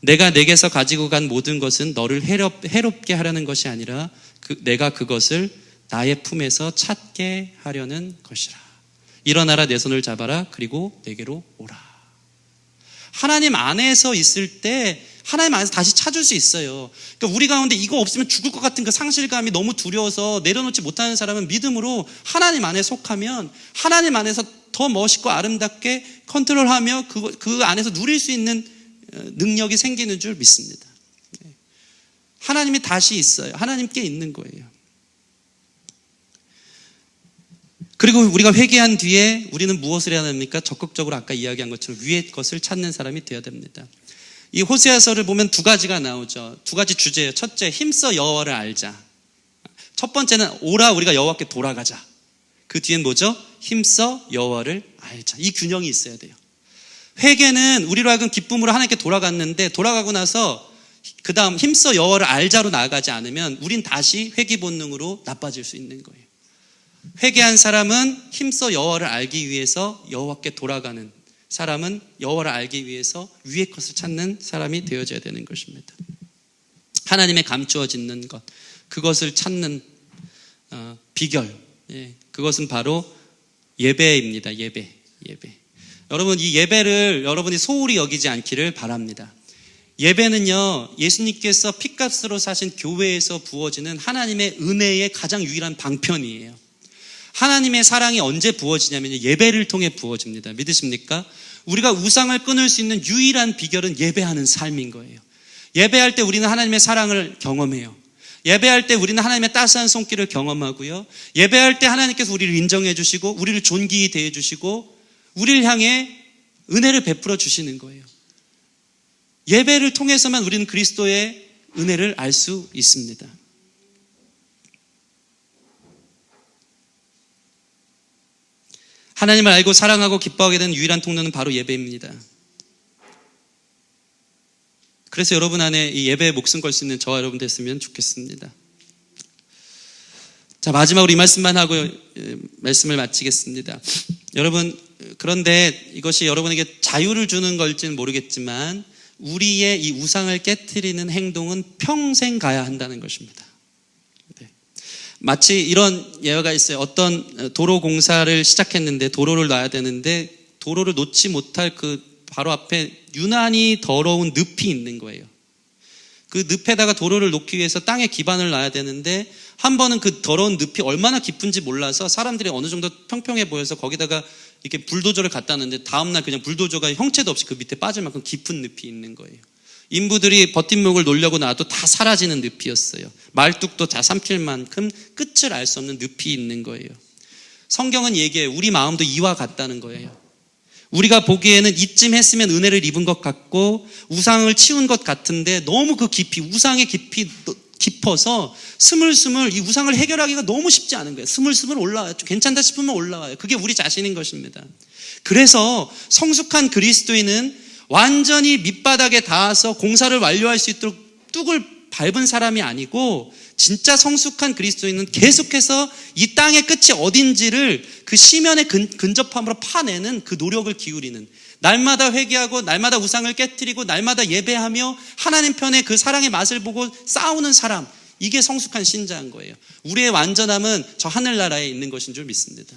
A: 내가 내게서 가지고 간 모든 것은 너를 해롭게 하려는 것이 아니라 내가 그것을 나의 품에서 찾게 하려는 것이라. 일어나라, 내 손을 잡아라, 그리고 내게로 오라. 하나님 안에서 있을 때 하나님 안에서 다시 찾을 수 있어요. 그러니까 우리 가운데 이거 없으면 죽을 것 같은 그 상실감이 너무 두려워서 내려놓지 못하는 사람은 믿음으로 하나님 안에 속하면 하나님 안에서 더 멋있고 아름답게 컨트롤하며 그 안에서 누릴 수 있는 능력이 생기는 줄 믿습니다. 하나님이 다시 있어요. 하나님께 있는 거예요. 그리고 우리가 회개한 뒤에 우리는 무엇을 해야 됩니까? 적극적으로 아까 이야기한 것처럼 위의 것을 찾는 사람이 되어야 됩니다. 이 호세아서를 보면 두 가지가 나오죠. 두 가지 주제예요. 첫째, 힘써 여호와를 알자. 첫 번째는 오라, 우리가 여호와께 돌아가자. 그 뒤엔 뭐죠? 힘써 여호와를 알자. 이 균형이 있어야 돼요. 회개는 우리로 하여금 기쁨으로 하나님께 돌아갔는데 돌아가고 나서 그 다음 힘써 여호와를 알자로 나아가지 않으면 우린 다시 회귀 본능으로 나빠질 수 있는 거예요. 회개한 사람은 힘써 여호와를 알기 위해서 여호와께 돌아가는 사람은 여호와를 알기 위해서 위의 것을 찾는 사람이 되어져야 되는 것입니다. 하나님의 감추어 짓는 것, 그것을 찾는 비결, 그것은 바로 예배입니다. 예배. 여러분, 이 예배를 여러분이 소홀히 여기지 않기를 바랍니다. 예배는요, 예수님께서 핏값으로 사신 교회에서 부어지는 하나님의 은혜의 가장 유일한 방편이에요. 하나님의 사랑이 언제 부어지냐면 예배를 통해 부어집니다. 믿으십니까? 우리가 우상을 끊을 수 있는 유일한 비결은 예배하는 삶인 거예요. 예배할 때 우리는 하나님의 사랑을 경험해요. 예배할 때 우리는 하나님의 따스한 손길을 경험하고요. 예배할 때 하나님께서 우리를 인정해 주시고 우리를 존귀히 대해 주시고 우리를 향해 은혜를 베풀어 주시는 거예요. 예배를 통해서만 우리는 그리스도의 은혜를 알 수 있습니다. 하나님을 알고 사랑하고 기뻐하게 되는 유일한 통로는 바로 예배입니다. 그래서 여러분 안에 이 예배에 목숨 걸 수 있는 저와 여러분 됐으면 좋겠습니다. 자, 마지막으로 이 말씀만 하고 말씀을 마치겠습니다. 여러분, 그런데 이것이 여러분에게 자유를 주는 걸지는 모르겠지만 우리의 이 우상을 깨트리는 행동은 평생 가야 한다는 것입니다. 네. 마치 이런 예화가 있어요. 어떤 도로 공사를 시작했는데 도로를 놔야 되는데 도로를 놓지 못할 그 바로 앞에 유난히 더러운 늪이 있는 거예요. 그 늪에다가 도로를 놓기 위해서 땅에 기반을 놔야 되는데 한 번은 그 더러운 늪이 얼마나 깊은지 몰라서 사람들이 어느 정도 평평해 보여서 거기다가 이렇게 불도저를 갖다 놨는데 다음날 그냥 불도저가 형체도 없이 그 밑에 빠질 만큼 깊은 늪이 있는 거예요. 인부들이 버팀목을 놓으려고 놔도 다 사라지는 늪이었어요. 말뚝도 다 삼킬 만큼 끝을 알 수 없는 늪이 있는 거예요. 성경은 얘기해요. 우리 마음도 이와 같다는 거예요. 우리가 보기에는 이쯤 했으면 은혜를 입은 것 같고 우상을 치운 것 같은데 너무 그 깊이, 우상의 깊이 깊어서 스물스물 이 우상을 해결하기가 너무 쉽지 않은 거예요. 스물스물 올라와요. 좀 괜찮다 싶으면 올라와요. 그게 우리 자신인 것입니다. 그래서 성숙한 그리스도인은 완전히 밑바닥에 닿아서 공사를 완료할 수 있도록 뚝을 밟은 사람이 아니고 진짜 성숙한 그리스도인은 계속해서 이 땅의 끝이 어딘지를 그 시면의 근접함으로 파내는 그 노력을 기울이는, 날마다 회개하고 날마다 우상을 깨트리고 날마다 예배하며 하나님 편의 그 사랑의 맛을 보고 싸우는 사람, 이게 성숙한 신자인 거예요. 우리의 완전함은 저 하늘나라에 있는 것인 줄 믿습니다.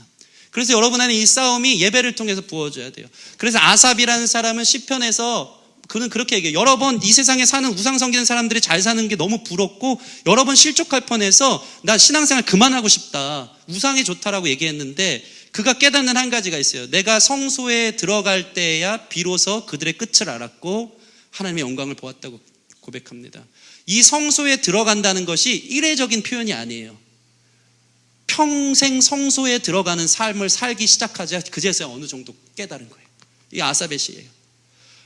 A: 그래서 여러분 안에 이 싸움이 예배를 통해서 부어져야 돼요. 그래서 아삽이라는 사람은 시편에서 그는 그렇게 얘기해요. 여러 번 이 세상에 사는 우상 섬기는 사람들이 잘 사는 게 너무 부럽고 여러 번 실족할 뻔해서 나 신앙생활 그만하고 싶다, 우상이 좋다라고 얘기했는데 그가 깨닫는 한 가지가 있어요. 내가 성소에 들어갈 때야 비로소 그들의 끝을 알았고 하나님의 영광을 보았다고 고백합니다. 이 성소에 들어간다는 것이 일회적인 표현이 아니에요. 평생 성소에 들어가는 삶을 살기 시작하자 그제서야 어느 정도 깨달은 거예요. 이게 아삽의 시예요.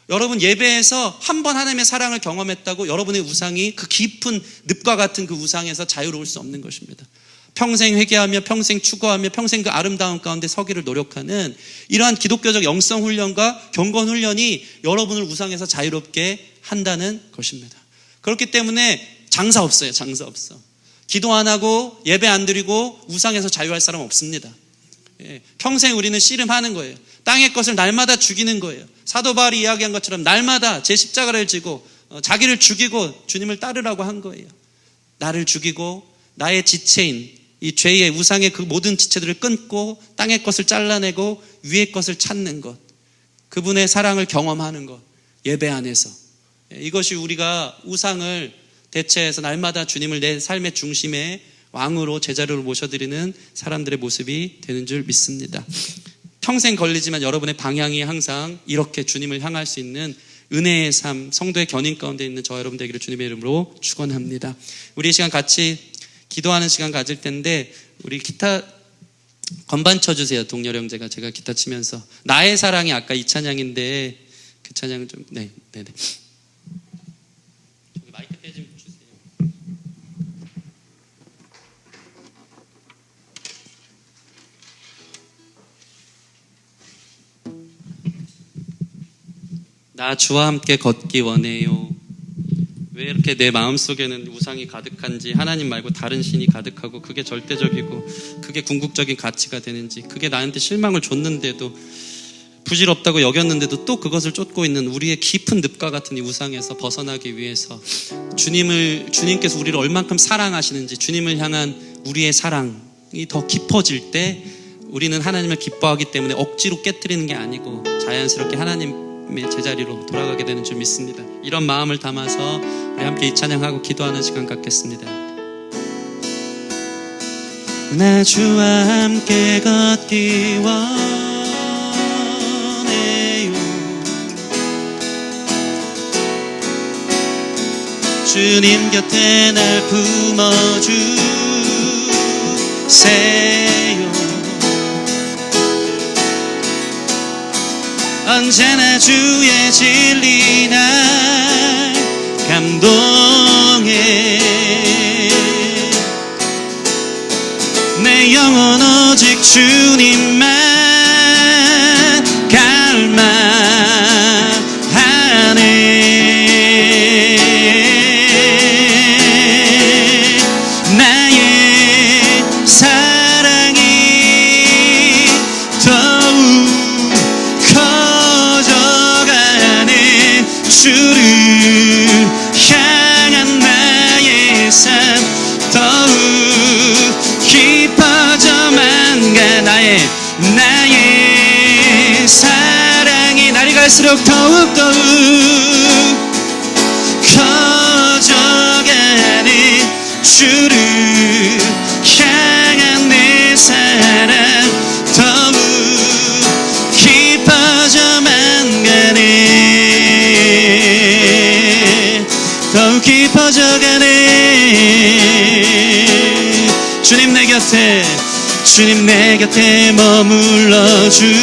A: 여러분, 예배에서 한 번 하나님의 사랑을 경험했다고 여러분의 우상이 그 깊은 늪과 같은 그 우상에서 자유로울 수 없는 것입니다. 평생 회개하며 평생 추구하며 평생 그 아름다운 가운데 서기를 노력하는 이러한 기독교적 영성 훈련과 경건 훈련이 여러분을 우상에서 자유롭게 한다는 것입니다. 그렇기 때문에 장사 없어요. 장사 없어. 기도 안 하고 예배 안 드리고 우상에서 자유할 사람 없습니다. 평생 우리는 씨름하는 거예요. 땅의 것을 날마다 죽이는 거예요. 사도 바울이 이야기한 것처럼 날마다 제 십자가를 지고 자기를 죽이고 주님을 따르라고 한 거예요. 나를 죽이고 나의 지체인 이 죄의 우상의 그 모든 지체들을 끊고 땅의 것을 잘라내고 위의 것을 찾는 것, 그분의 사랑을 경험하는 것, 예배 안에서. 이것이 우리가 우상을 대체해서 날마다 주님을 내 삶의 중심에 왕으로 제자로 모셔드리는 사람들의 모습이 되는 줄 믿습니다. 평생 걸리지만 여러분의 방향이 항상 이렇게 주님을 향할 수 있는 은혜의 삶, 성도의 견인 가운데 있는 저 여러분 되기를 주님의 이름으로 축원합니다. 우리 이 시간 같이 기도하는 시간 가질 텐데 우리 기타 건반 쳐주세요. 동렬 형제가. 제가 기타 치면서 나의 사랑이 아까 이 찬양인데 그 찬양은 좀 네네. 마이크 떼좀 주세요. 나 주와 함께 걷기 원해요. 왜 이렇게 내 마음속에는 우상이 가득한지, 하나님 말고 다른 신이 가득하고 그게 절대적이고 그게 궁극적인 가치가 되는지, 그게 나한테 실망을 줬는데도 부질없다고 여겼는데도 또 그것을 쫓고 있는 우리의 깊은 늪과 같은 이 우상에서 벗어나기 위해서 주님께서 우리를 얼만큼 사랑하시는지, 주님을 향한 우리의 사랑이 더 깊어질 때 우리는 하나님을 기뻐하기 때문에 억지로 깨트리는 게 아니고 자연스럽게 하나님의 제자리로 돌아가게 되는 줄 믿습니다. 이런 마음을 담아서 우리 함께 이 찬양하고 기도하는 시간 갖겠습니다. 나 주와 함께 걷기 원해요. 주님 곁에 날 품어주세요. 언제나 주의 진리 날 감동해. 내 영혼 오직 주님만 갈망하네. 나의 사랑이 더욱 커져가네. 주를 향한 나의 삶 더욱 깊어져만 가. 나의 사랑이 날이 갈수록 더욱더욱 커져가네. 주를 향한 내 사랑 더욱 깊어져만 가네. 더욱 깊어져가네. 주님 내 곁에, 주님 내 곁에 머물러 주세요.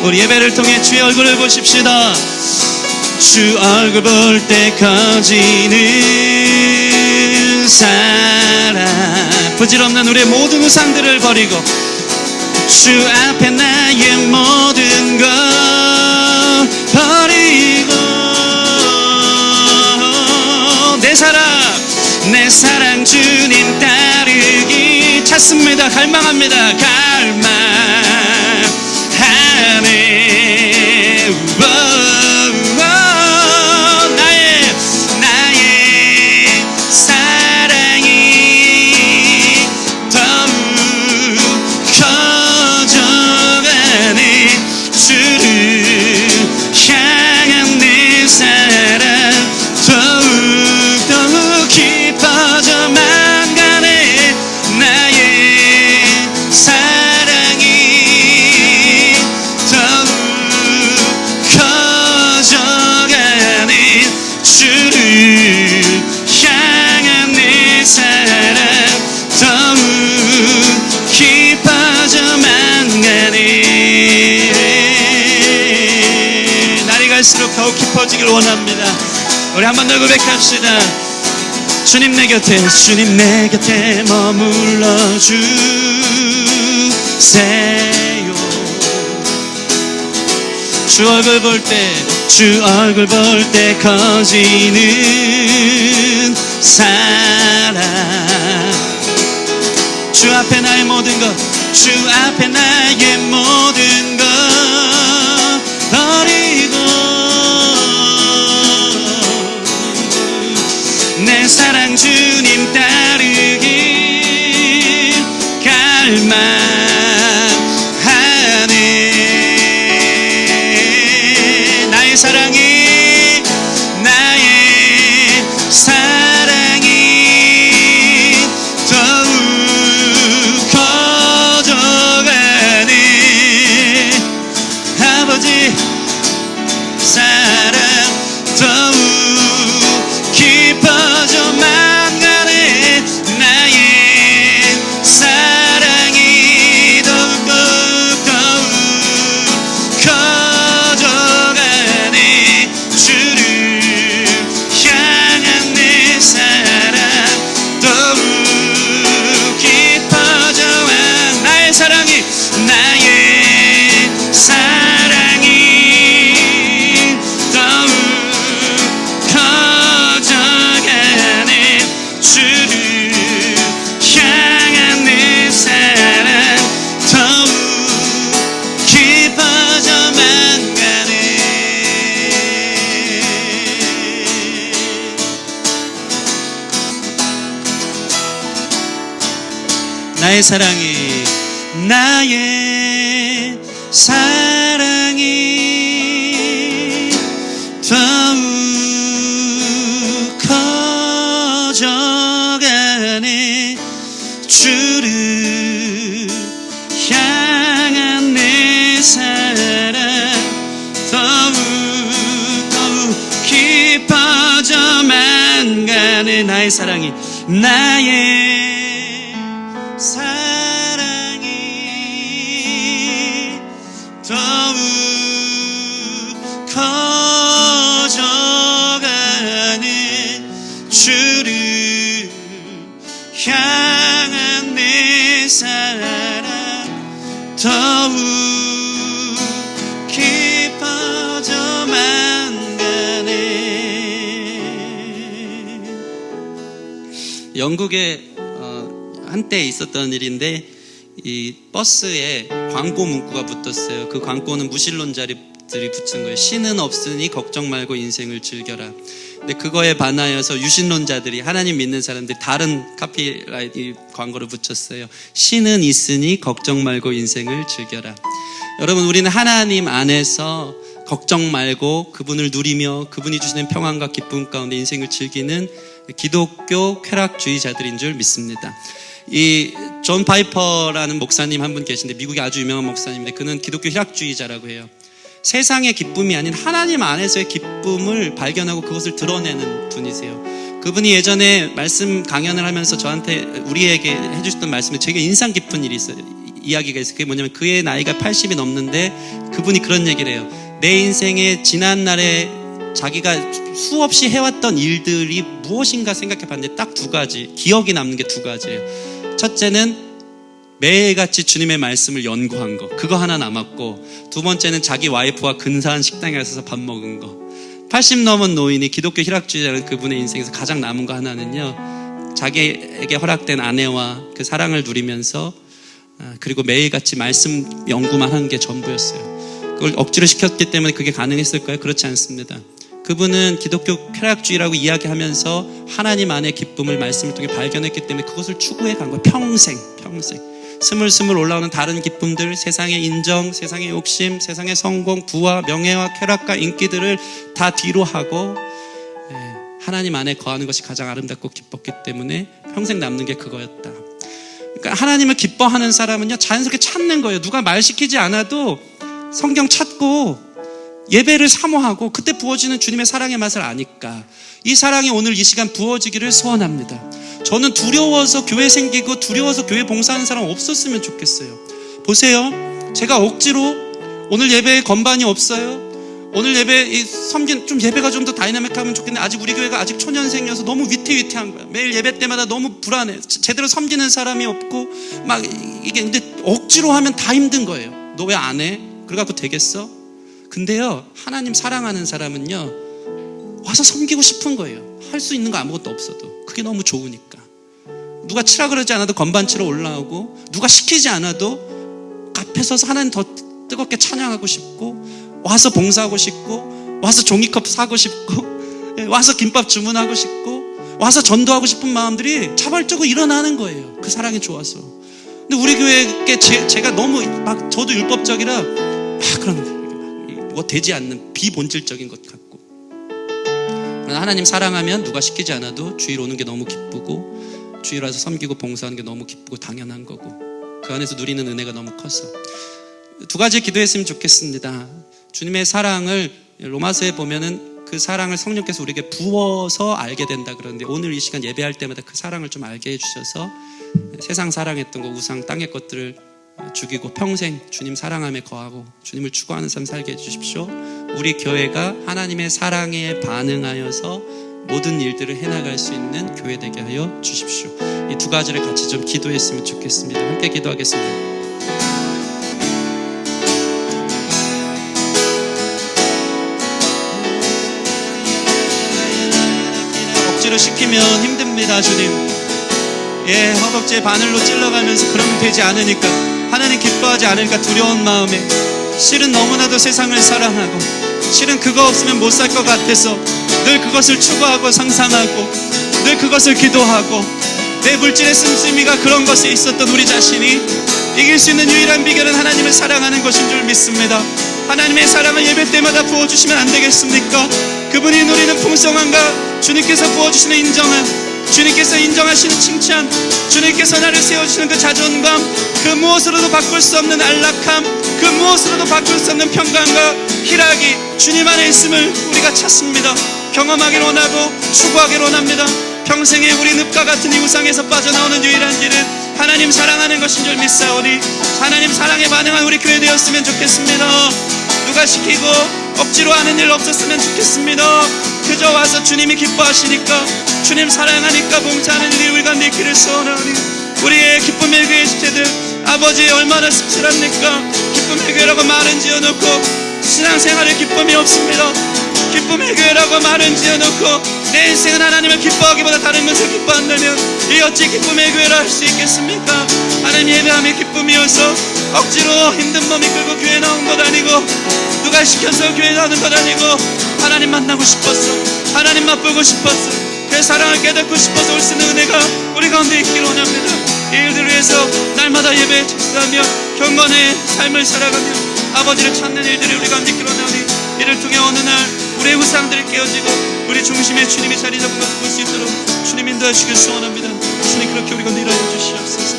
A: 우리 예배를 통해 주의 얼굴을 보십시다. 주 얼굴 볼 때 커지는 사랑, 부질없는 우리의 모든 우상들을 버리고 주 앞에 나의 모든 것 버리고 내 사랑 주님 따르기 찾습니다. 갈망합니다. 갈망하네. 나의 사랑이 더욱 커져가네. 주를 향한 내 사랑 더욱 깊어져만 가네. 나의 사랑이 더욱 커져가네. 주를 향한 내 사랑 더욱 깊어져만 가네. 날이 갈수록 더욱 깊어지길 원합니다. 우리 한 번 더 고백합시다. 주님 내 곁에, 주님 내 곁에 머물러 주세요. 주 얼굴 볼 때, 주 얼굴 볼 때 커지는 사랑. 주 앞에 나의 모든 것, 주 앞에 나의 모든 것 버리고 내 사랑 주님 따르기 갈망하네. 나의 사랑이 더욱 커져가네. 나의 사랑이, 나의 사랑이 더욱 커져가네. 주를 향한 내 사랑 더욱 깊어져만 가네. 나의 사랑이, 나의 사랑이 더욱 커져가는 주를 향한 내 사랑 더욱 깊어져만 가네. 영국에 한때 있었던 일인데, 이 버스에 광고 문구가 붙었어요. 그 광고는 무신론자들이 붙인 거예요. 신은 없으니 걱정 말고 인생을 즐겨라. 근데 그거에 반하여서 유신론자들이, 하나님 믿는 사람들이 다른 카피라이트 광고를 붙였어요. 신은 있으니 걱정 말고 인생을 즐겨라. 여러분, 우리는 하나님 안에서 걱정 말고 그분을 누리며 그분이 주시는 평안과 기쁨 가운데 인생을 즐기는 기독교 쾌락주의자들인 줄 믿습니다. 이 존 파이퍼라는 목사님 한 분 계신데, 미국의 아주 유명한 목사님인데, 그는 기독교 쾌락주의자라고 해요. 세상의 기쁨이 아닌 하나님 안에서의 기쁨을 발견하고 그것을 드러내는 분이세요. 그분이 예전에 말씀 강연을 하면서 저한테, 우리에게 해주셨던 말씀에 되게 인상 깊은 일이 있어요. 이야기가 있어요. 그게 뭐냐면, 그의 나이가 80이 넘는데 그분이 그런 얘기를 해요. 내 인생의 지난 날에 자기가 수없이 해왔던 일들이 무엇인가 생각해 봤는데 딱 두 가지, 기억이 남는 게 두 가지예요. 첫째는 매일같이 주님의 말씀을 연구한 거, 그거 하나 남았고, 두 번째는 자기 와이프와 근사한 식당에 가서 밥 먹은 거. 80 넘은 노인이 기독교 쾌락주의자라는 그분의 인생에서 가장 남은 거 하나는요, 자기에게 허락된 아내와 그 사랑을 누리면서, 그리고 매일같이 말씀 연구만 하는 게 전부였어요. 그걸 억지로 시켰기 때문에 그게 가능했을까요? 그렇지 않습니다. 그분은 기독교 쾌락주의라고 이야기하면서 하나님 안의 기쁨을 말씀을 통해 발견했기 때문에 그것을 추구해 간 거예요. 평생. 스물스물 올라오는 다른 기쁨들, 세상의 인정, 세상의 욕심, 세상의 성공, 부와 명예와 쾌락과 인기들을 다 뒤로 하고 하나님 안에 거하는 것이 가장 아름답고 기뻤기 때문에 평생 남는 게 그거였다. 그러니까 하나님을 기뻐하는 사람은요, 자연스럽게 찾는 거예요. 누가 말 시키지 않아도 성경 찾고 예배를 사모하고, 그때 부어지는 주님의 사랑의 맛을 아니까 이 사랑이 오늘 이 시간 부어지기를 소원합니다. 저는 두려워서 교회 생기고 두려워서 교회 봉사하는 사람 없었으면 좋겠어요. 보세요, 제가 억지로 오늘 예배에 건반이 없어요, 오늘 예배 섬긴 예배가 좀 더 다이나믹하면 좋겠는데 아직 우리 교회가 아직 초년생이어서 너무 위태위태한 거야. 매일 예배 때마다 너무 불안해. 제대로 섬기는 사람이 없고 막 이게, 근데 억지로 하면 다 힘든 거예요. 너 왜 안 해? 그래갖고 되겠어? 근데요, 하나님 사랑하는 사람은요, 와서 섬기고 싶은 거예요. 할 수 있는 거 아무것도 없어도. 그게 너무 좋으니까. 누가 치라 그러지 않아도 건반 치러 올라오고, 누가 시키지 않아도 앞에 서서 하나님 더 뜨겁게 찬양하고 싶고, 와서 봉사하고 싶고, 와서 종이컵 사고 싶고, 와서 김밥 주문하고 싶고, 와서 전도하고 싶은 마음들이 자발적으로 일어나는 거예요. 그 사랑이 좋아서. 근데 우리 교회에 제가 너무 막, 저도 율법적이라 막 그런 뭐 되지 않는 비본질적인 것 같고, 하나님 사랑하면 누가 시키지 않아도 주일 오는 게 너무 기쁘고, 주일 와서 섬기고 봉사하는 게 너무 기쁘고 당연한 거고, 그 안에서 누리는 은혜가 너무 커서 두 가지 기도했으면 좋겠습니다. 주님의 사랑을 로마서에 보면은 그 사랑을 성령께서 우리에게 부어서 알게 된다 그러는데, 오늘 이 시간 예배할 때마다 그 사랑을 좀 알게 해주셔서 세상 사랑했던 거, 우상 땅의 것들을 죽이고 평생 주님 사랑함에 거하고 주님을 추구하는 삶 살게 해주십시오. 우리 교회가 하나님의 사랑에 반응하여서 모든 일들을 해나갈 수 있는 교회 되게 하여 주십시오. 이 두 가지를 같이 좀 기도했으면 좋겠습니다. 함께 기도하겠습니다. 억지로 시키면 힘듭니다. 주님, 허벅지에 바늘로 찔러가면서 그러면 되지 않으니까, 하나님 기뻐하지 않을까 두려운 마음에, 실은 너무나도 세상을 사랑하고 실은 그거 없으면 못 살 것 같아서 늘 그것을 추구하고 상상하고 늘 그것을 기도하고 내 물질의 씀씀이가 그런 것에 있었던 우리 자신이 이길 수 있는 유일한 비결은 하나님을 사랑하는 것인 줄 믿습니다. 하나님의 사랑을 예배 때마다 부어주시면 안 되겠습니까? 그분이 누리는 풍성함과 주님께서 부어주시는 인정함, 주님께서 인정하시는 칭찬, 주님께서 나를 세워주시는 그 자존감, 그 무엇으로도 바꿀 수 없는 안락함, 그 무엇으로도 바꿀 수 없는 평강과 희락이 주님 안에 있음을 우리가 찾습니다. 경험하기를 원하고 추구하기를 원합니다. 평생에 우리 늪과 같은 이 우상에서 빠져나오는 유일한 길은 하나님 사랑하는 것인 줄 믿사오니 하나님 사랑에 반응한 우리 교회 되었으면 좋겠습니다. 누가 시키고 억지로 하는 일 없었으면 좋겠습니다. 그저 와서 주님이 기뻐하시니까, 주님 사랑하니까 봉사하는 일이 우리 가운데 있기를 소원하오니 우리의 기쁨의 교회 지체들, 아버지 얼마나 씁쓸합니까? 기쁨의 교회라고 말은 지어놓고 신앙생활에 기쁨이 없습니다. 기쁨의 교회라고 말은 지어놓고 내 인생은 하나님을 기뻐하기보다 다른 것을 기뻐한다면 이 어찌 기쁨의 교회라 할 수 있겠습니까? 하나님 예배함이 기쁨이어서 억지로 힘든 몸 이끌고 교회 나온 것 아니고, 누가 시켜서 교회 나오는 것 아니고, 하나님 만나고 싶었어, 하나님 맛보고 싶었어, 그 사랑을 깨닫고 싶어서 올 수 있는 은혜가 우리 가운데 있기를 원합니다. 이 일들을 위해서 날마다 예배에 축사하며 경건의 삶을 살아가며 아버지를 찾는 일들이 우리 가운데 있기를 원하오니 이를 통해 어느 날 우리의 우상들이 깨어지고 우리 중심에 주님이 자리 잡은 것을 볼 수 있도록 주님 인도해 주길 소원합니다. 주님 그렇게 우리 가운데 일하여 주시옵소서.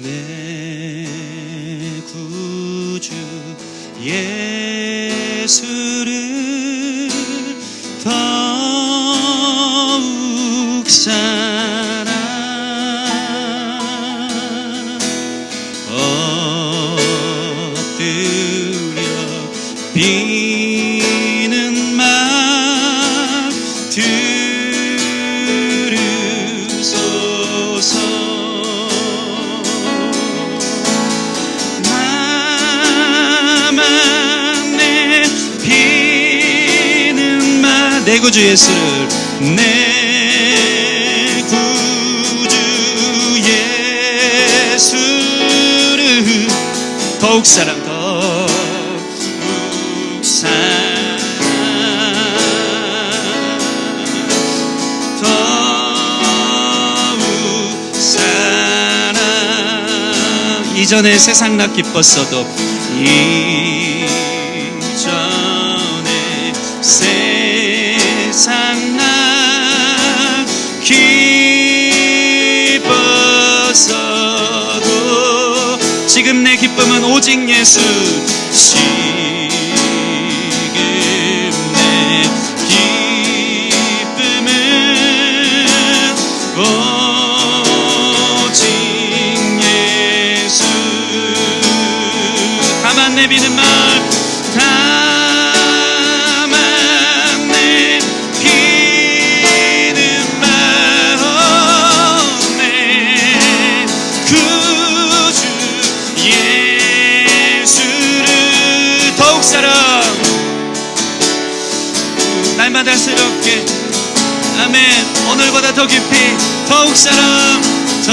A: 내 구주 예수를 더욱 사랑 엎드려 비는 말 들으소서. 내 구주 예수를, 내 구주 예수를 더욱 사랑, 더욱 사랑, 더욱 사랑. 이전에 세상 나 기뻤어도 이전에 세상 나 기뻤어도 지금 내 기쁨은 오직 예수. 지금 내 기쁨은 오직 예수. 다만 내비는 말, 날마다 새롭게, 아멘. 오늘보다 더 깊이, 더욱 사랑, 더욱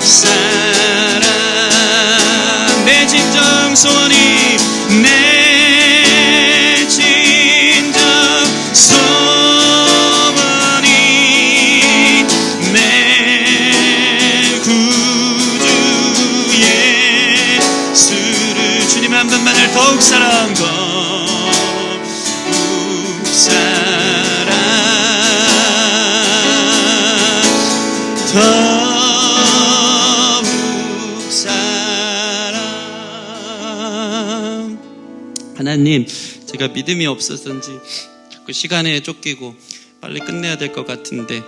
A: 사랑. 내 진정 소원이, 내 진정 소원이 내 구주 예수를, 주님 한 분만을 더욱 사랑과 더욱 사랑. 하나님, 제가 믿음이 없어서인지 자꾸 시간에 쫓기고 빨리 끝내야 될 것 같은데,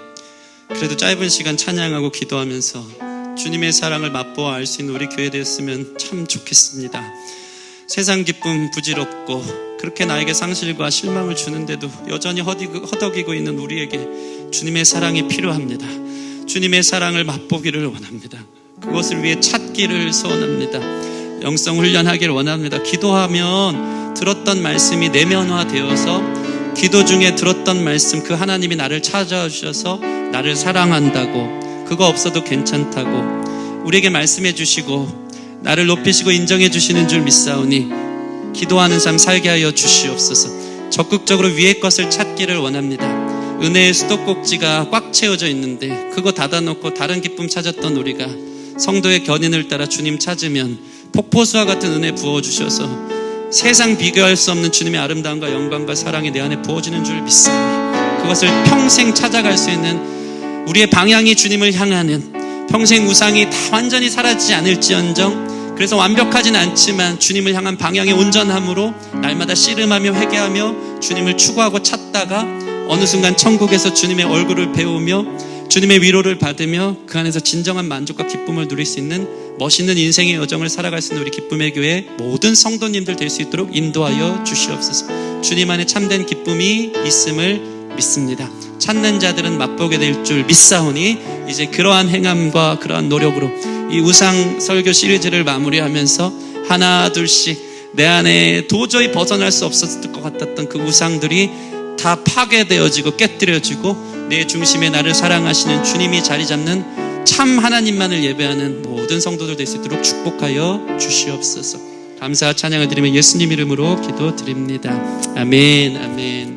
A: 그래도 짧은 시간 찬양하고 기도하면서 주님의 사랑을 맛보아 알 수 있는 우리 교회 되었으면 참 좋겠습니다. 세상 기쁨 부질없고 그렇게 나에게 상실과 실망을 주는데도 여전히 허덕이고 있는 우리에게 주님의 사랑이 필요합니다. 주님의 사랑을 맛보기를 원합니다. 그것을 위해 찾기를 소원합니다. 영성 훈련하기를 원합니다. 기도하면 들었던 말씀이 내면화되어서 기도 중에 들었던 말씀, 그 하나님이 나를 찾아주셔서 나를 사랑한다고, 그거 없어도 괜찮다고, 우리에게 말씀해 주시고 나를 높이시고 인정해 주시는 줄 믿사오니 기도하는 삶 살게 하여 주시옵소서. 적극적으로 위의 것을 찾기를 원합니다. 은혜의 수도꼭지가 꽉 채워져 있는데 그거 닫아놓고 다른 기쁨 찾았던 우리가 성도의 견인을 따라 주님 찾으면 폭포수와 같은 은혜 부어주셔서 세상 비교할 수 없는 주님의 아름다움과 영광과 사랑이 내 안에 부어지는 줄 믿사오니 그것을 평생 찾아갈 수 있는 우리의 방향이 주님을 향하는 평생 우상이 다 완전히 사라지지 않을지언정 그래서 완벽하진 않지만 주님을 향한 방향의 온전함으로 날마다 씨름하며 회개하며 주님을 추구하고 찾다가 어느 순간 천국에서 주님의 얼굴을 배우며 주님의 위로를 받으며 그 안에서 진정한 만족과 기쁨을 누릴 수 있는 멋있는 인생의 여정을 살아갈 수 있는 우리 기쁨의 교회 모든 성도님들 될 수 있도록 인도하여 주시옵소서. 주님 안에 참된 기쁨이 있음을 믿습니다. 찾는 자들은 맛보게 될 줄 믿사오니 이제 그러한 행함과 그러한 노력으로 이 우상 설교 시리즈를 마무리하면서 하나 둘씩 내 안에 도저히 벗어날 수 없었을 것 같았던 그 우상들이 다 파괴되어지고 깨뜨려지고 내 중심에 나를 사랑하시는 주님이 자리 잡는 참 하나님만을 예배하는 모든 성도들 될 수 있도록 축복하여 주시옵소서. 감사와 찬양을 드리며 예수님 이름으로 기도드립니다. 아멘, 아멘.